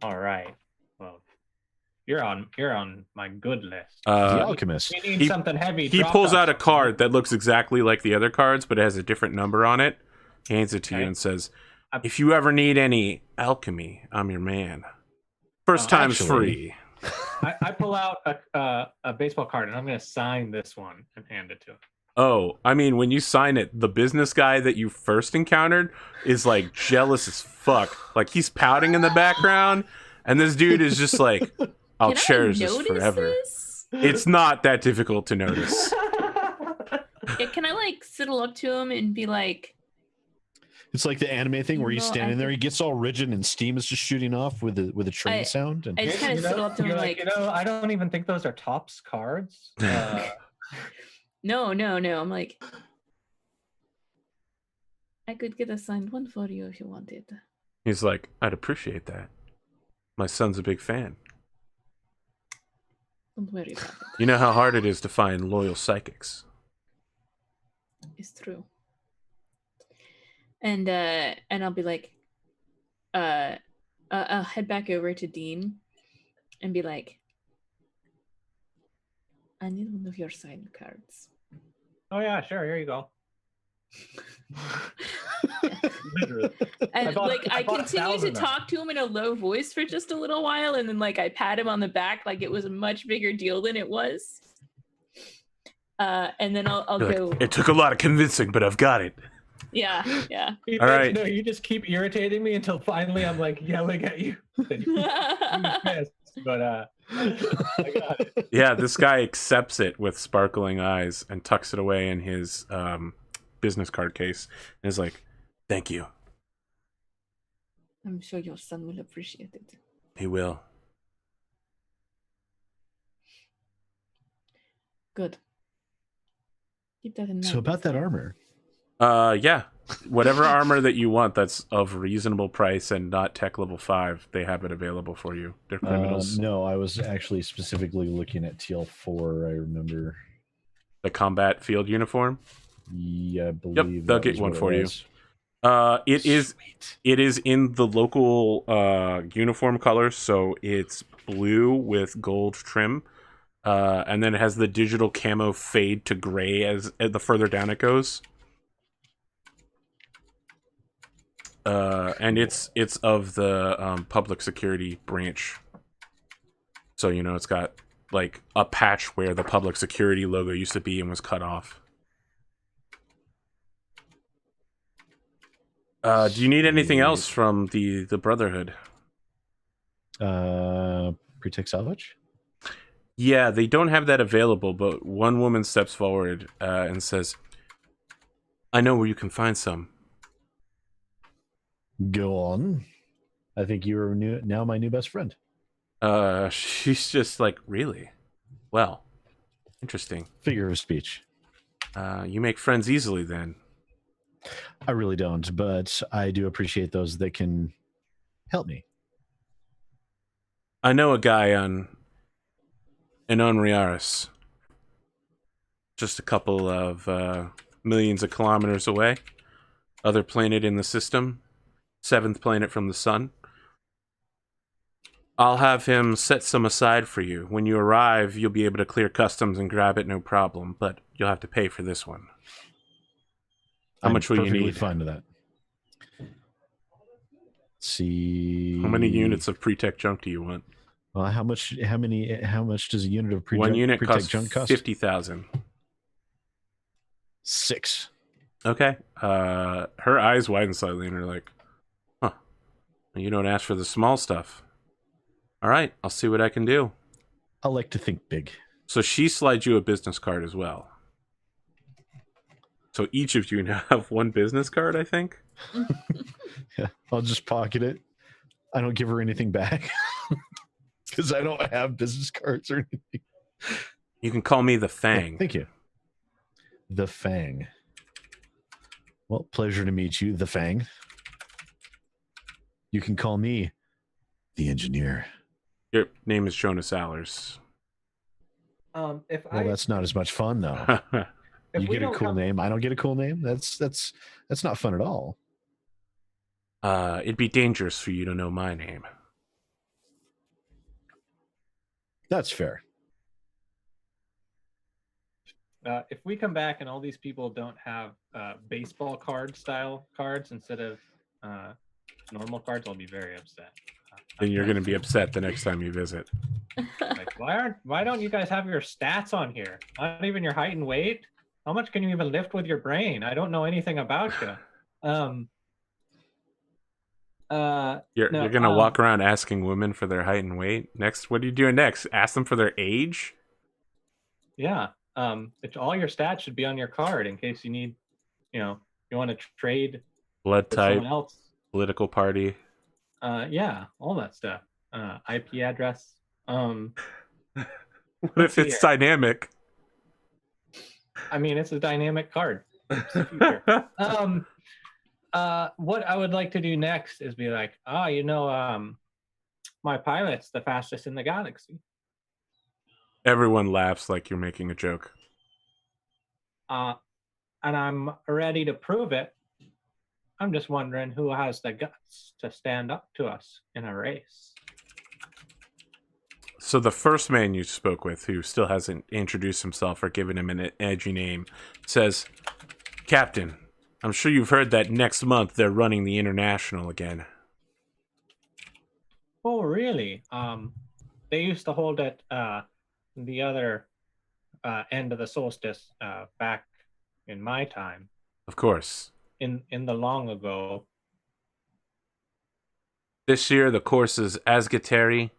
All right. Well, you're on my good list. The alchemist. We need something heavy. He Drop pulls us out a something. card that looks exactly like the other cards, but it has a different number on it. Hands it to you Okay. and says, if you ever need any alchemy, I'm your man. First time's Actually- free. I pull out a baseball card and I'm going to sign this one and hand it to him. Oh, I mean, when you sign it, the business guy that you first encountered is like jealous as fuck. Like he's pouting in the background, and this dude is just like, "I'll Can I cherish this notice forever." this? It's not that difficult to notice. Yeah, can I like sidle up to him and be like, It's like the anime thing where he's No, I standing there, he think- gets all rigid and steam is just shooting off with a train sound. And I just kind of sidle up to him You're like, I don't even think those are Topps cards. no. I'm like, I could get a signed one for you if you wanted. He's like, "I'd appreciate that. My son's a big fan. Don't worry about it. You know how hard it is to find loyal psychics." It's true. And I'll be like, I'll head back over to Dean and be like, I need one of your signed cards. Oh yeah, sure. Here you go. Literally. And I bought continue 1,000 to of them. talk to him in a low voice for just a little while, and then like I pat him on the back like it was a much bigger deal than it was. And then I'll You're go. like, "It took a lot of convincing, but I've got it." Yeah. All right. No, you just keep irritating me until finally I'm like yelling at you. Then you pissed, but I got it. Yeah, this guy accepts it with sparkling eyes and tucks it away in his business card case and is like, "Thank you." I'm sure your son will appreciate it. He will. Good. Keep that in mind. so about that armor. Yeah. Whatever armor that you want that's of reasonable price and not tech level 5, they have it available for you. They're criminals. No, I was actually specifically looking at TL4. I remember. The combat field uniform. Yeah, I believe. they'll that get was one what for it you. was. It is in the local uniform colors, so it's blue with gold trim. And then it has the digital camo fade to gray as the further down it goes. And it's of the public security branch. So, you know, it's got like a patch where the public security logo used to be and was cut off. Do you need anything else from the Brotherhood? Pre-tech salvage. Yeah, they don't have that available, but one woman steps forward and says, "I know where you can find some." Go on. I think you are now my new best friend. She's just like, "Really? Well, interesting. Figure of speech. You make friends easily then." I really don't, but I do appreciate those that can help me. I know a guy on Riaris, just a couple of millions of kilometers away. Other planet in the system, 7th planet from the sun. I'll have him set some aside for you. When you arrive, you'll be able to clear customs and grab it, no problem. But you'll have to pay for this one. How much will you perfectly need? fine with that. Let's see. How many units of pre-tech junk do you want? Well, how much does a unit of One unit pre-tech costs junk cost? 50,000. 6. Okay. Her eyes widen slightly and are like, "Huh. You don't ask for the small stuff. All right, I'll see what I can do." I like to think big. So she slides you a business card as well. So each of you now have one business card, I think. Yeah, I'll just pocket it. I don't give her anything back because I don't have business cards or anything. You can call me the Fang. Thank you. The Fang. Well, pleasure to meet you, the Fang. You can call me the Engineer. Your name is Jonas Allers. If Well, that's not as much fun though. if You we get a don't cool have- name. I don't get a cool name. That's not fun at all. It'd be dangerous for you to know my name. That's fair. If we come back and all these people don't have baseball card style cards instead of normal cards, I'll be very upset. Then you're going to be upset the next time you visit. Like, why don't you guys have your stats on here? Not even your height and weight. How much can you even lift with your brain? I don't know anything about you. You're gonna walk around asking women for their height and weight. Next, what are you doing next? Ask them for their age? Yeah. All your stats should be on your card in case you need, you want to trade Blood with type, someone else. political party. Yeah, all that stuff. IP address. What if it's dynamic? I mean, it's a dynamic card. It's the future. What I would like to do next is be like, my pilot's the fastest in the galaxy. Everyone laughs like you're making a joke. And I'm ready to prove it. I'm just wondering who has the guts to stand up to us in a race. So the first man you spoke with, who still hasn't introduced himself or given him an edgy name, says, "Captain, I'm sure you've heard that next month they're running the International again." Oh, really? They used to hold it the other end of the solstice back in my time. Of course. In the long ago. This year, the course is Asgateri,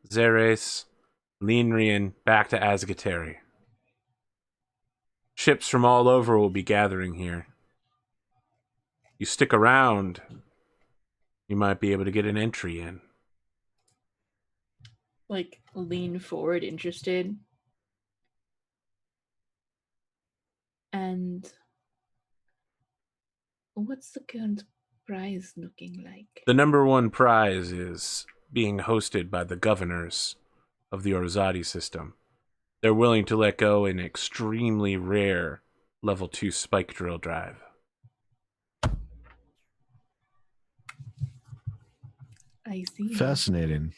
Zeres, Linrian, back to Asgateri. Ships from all over will be gathering here. You stick around, you might be able to get an entry in. Like, lean forward, interested. And what's the current prize looking like? The number one prize is being hosted by the governors of the Orzati system. They're willing to let go an extremely rare level 2 spike drill drive. I see. Fascinating.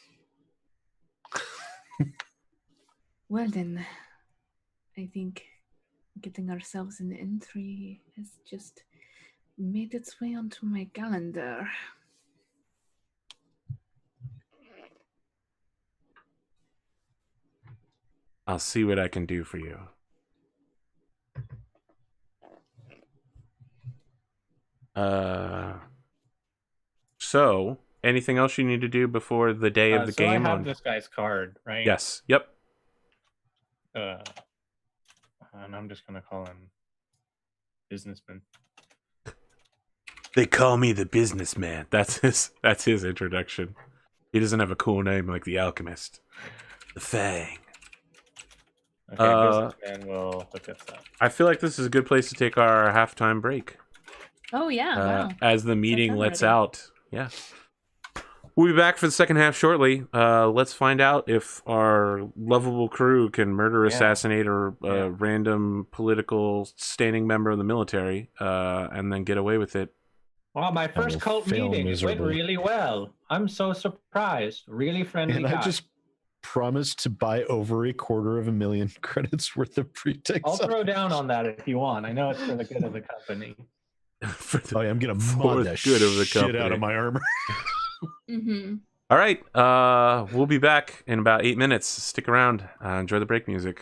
Well then, I think getting ourselves an entry has just made its way onto my calendar. I'll see what I can do for you. So, anything else you need to do before the day of the game? I have this guy's card, right? Yes. Yep. And I'm just gonna call him businessman. They call me the businessman. That's his introduction. He doesn't have a cool name like the alchemist. The Fang. Okay, businessman will look this up. I feel like this is a good place to take our halftime break. Oh yeah, wow. As the meeting lets already. out. Yeah. We'll be back for the second half shortly. Let's find out if our lovable crew can murder, assassinate, or random political standing member of the military, and then get away with it. Well, my first cult meeting went really well. I'm so surprised. Really friendly and guy. I just promised to buy over 250,000 credits worth of pre-tax. I'll throw down on that if you want. I know it's for the good of the company. I'm gonna mod the shit out of my armor. Mm-hmm. All right. We'll be back in about 8 minutes. Stick around. Enjoy the break music.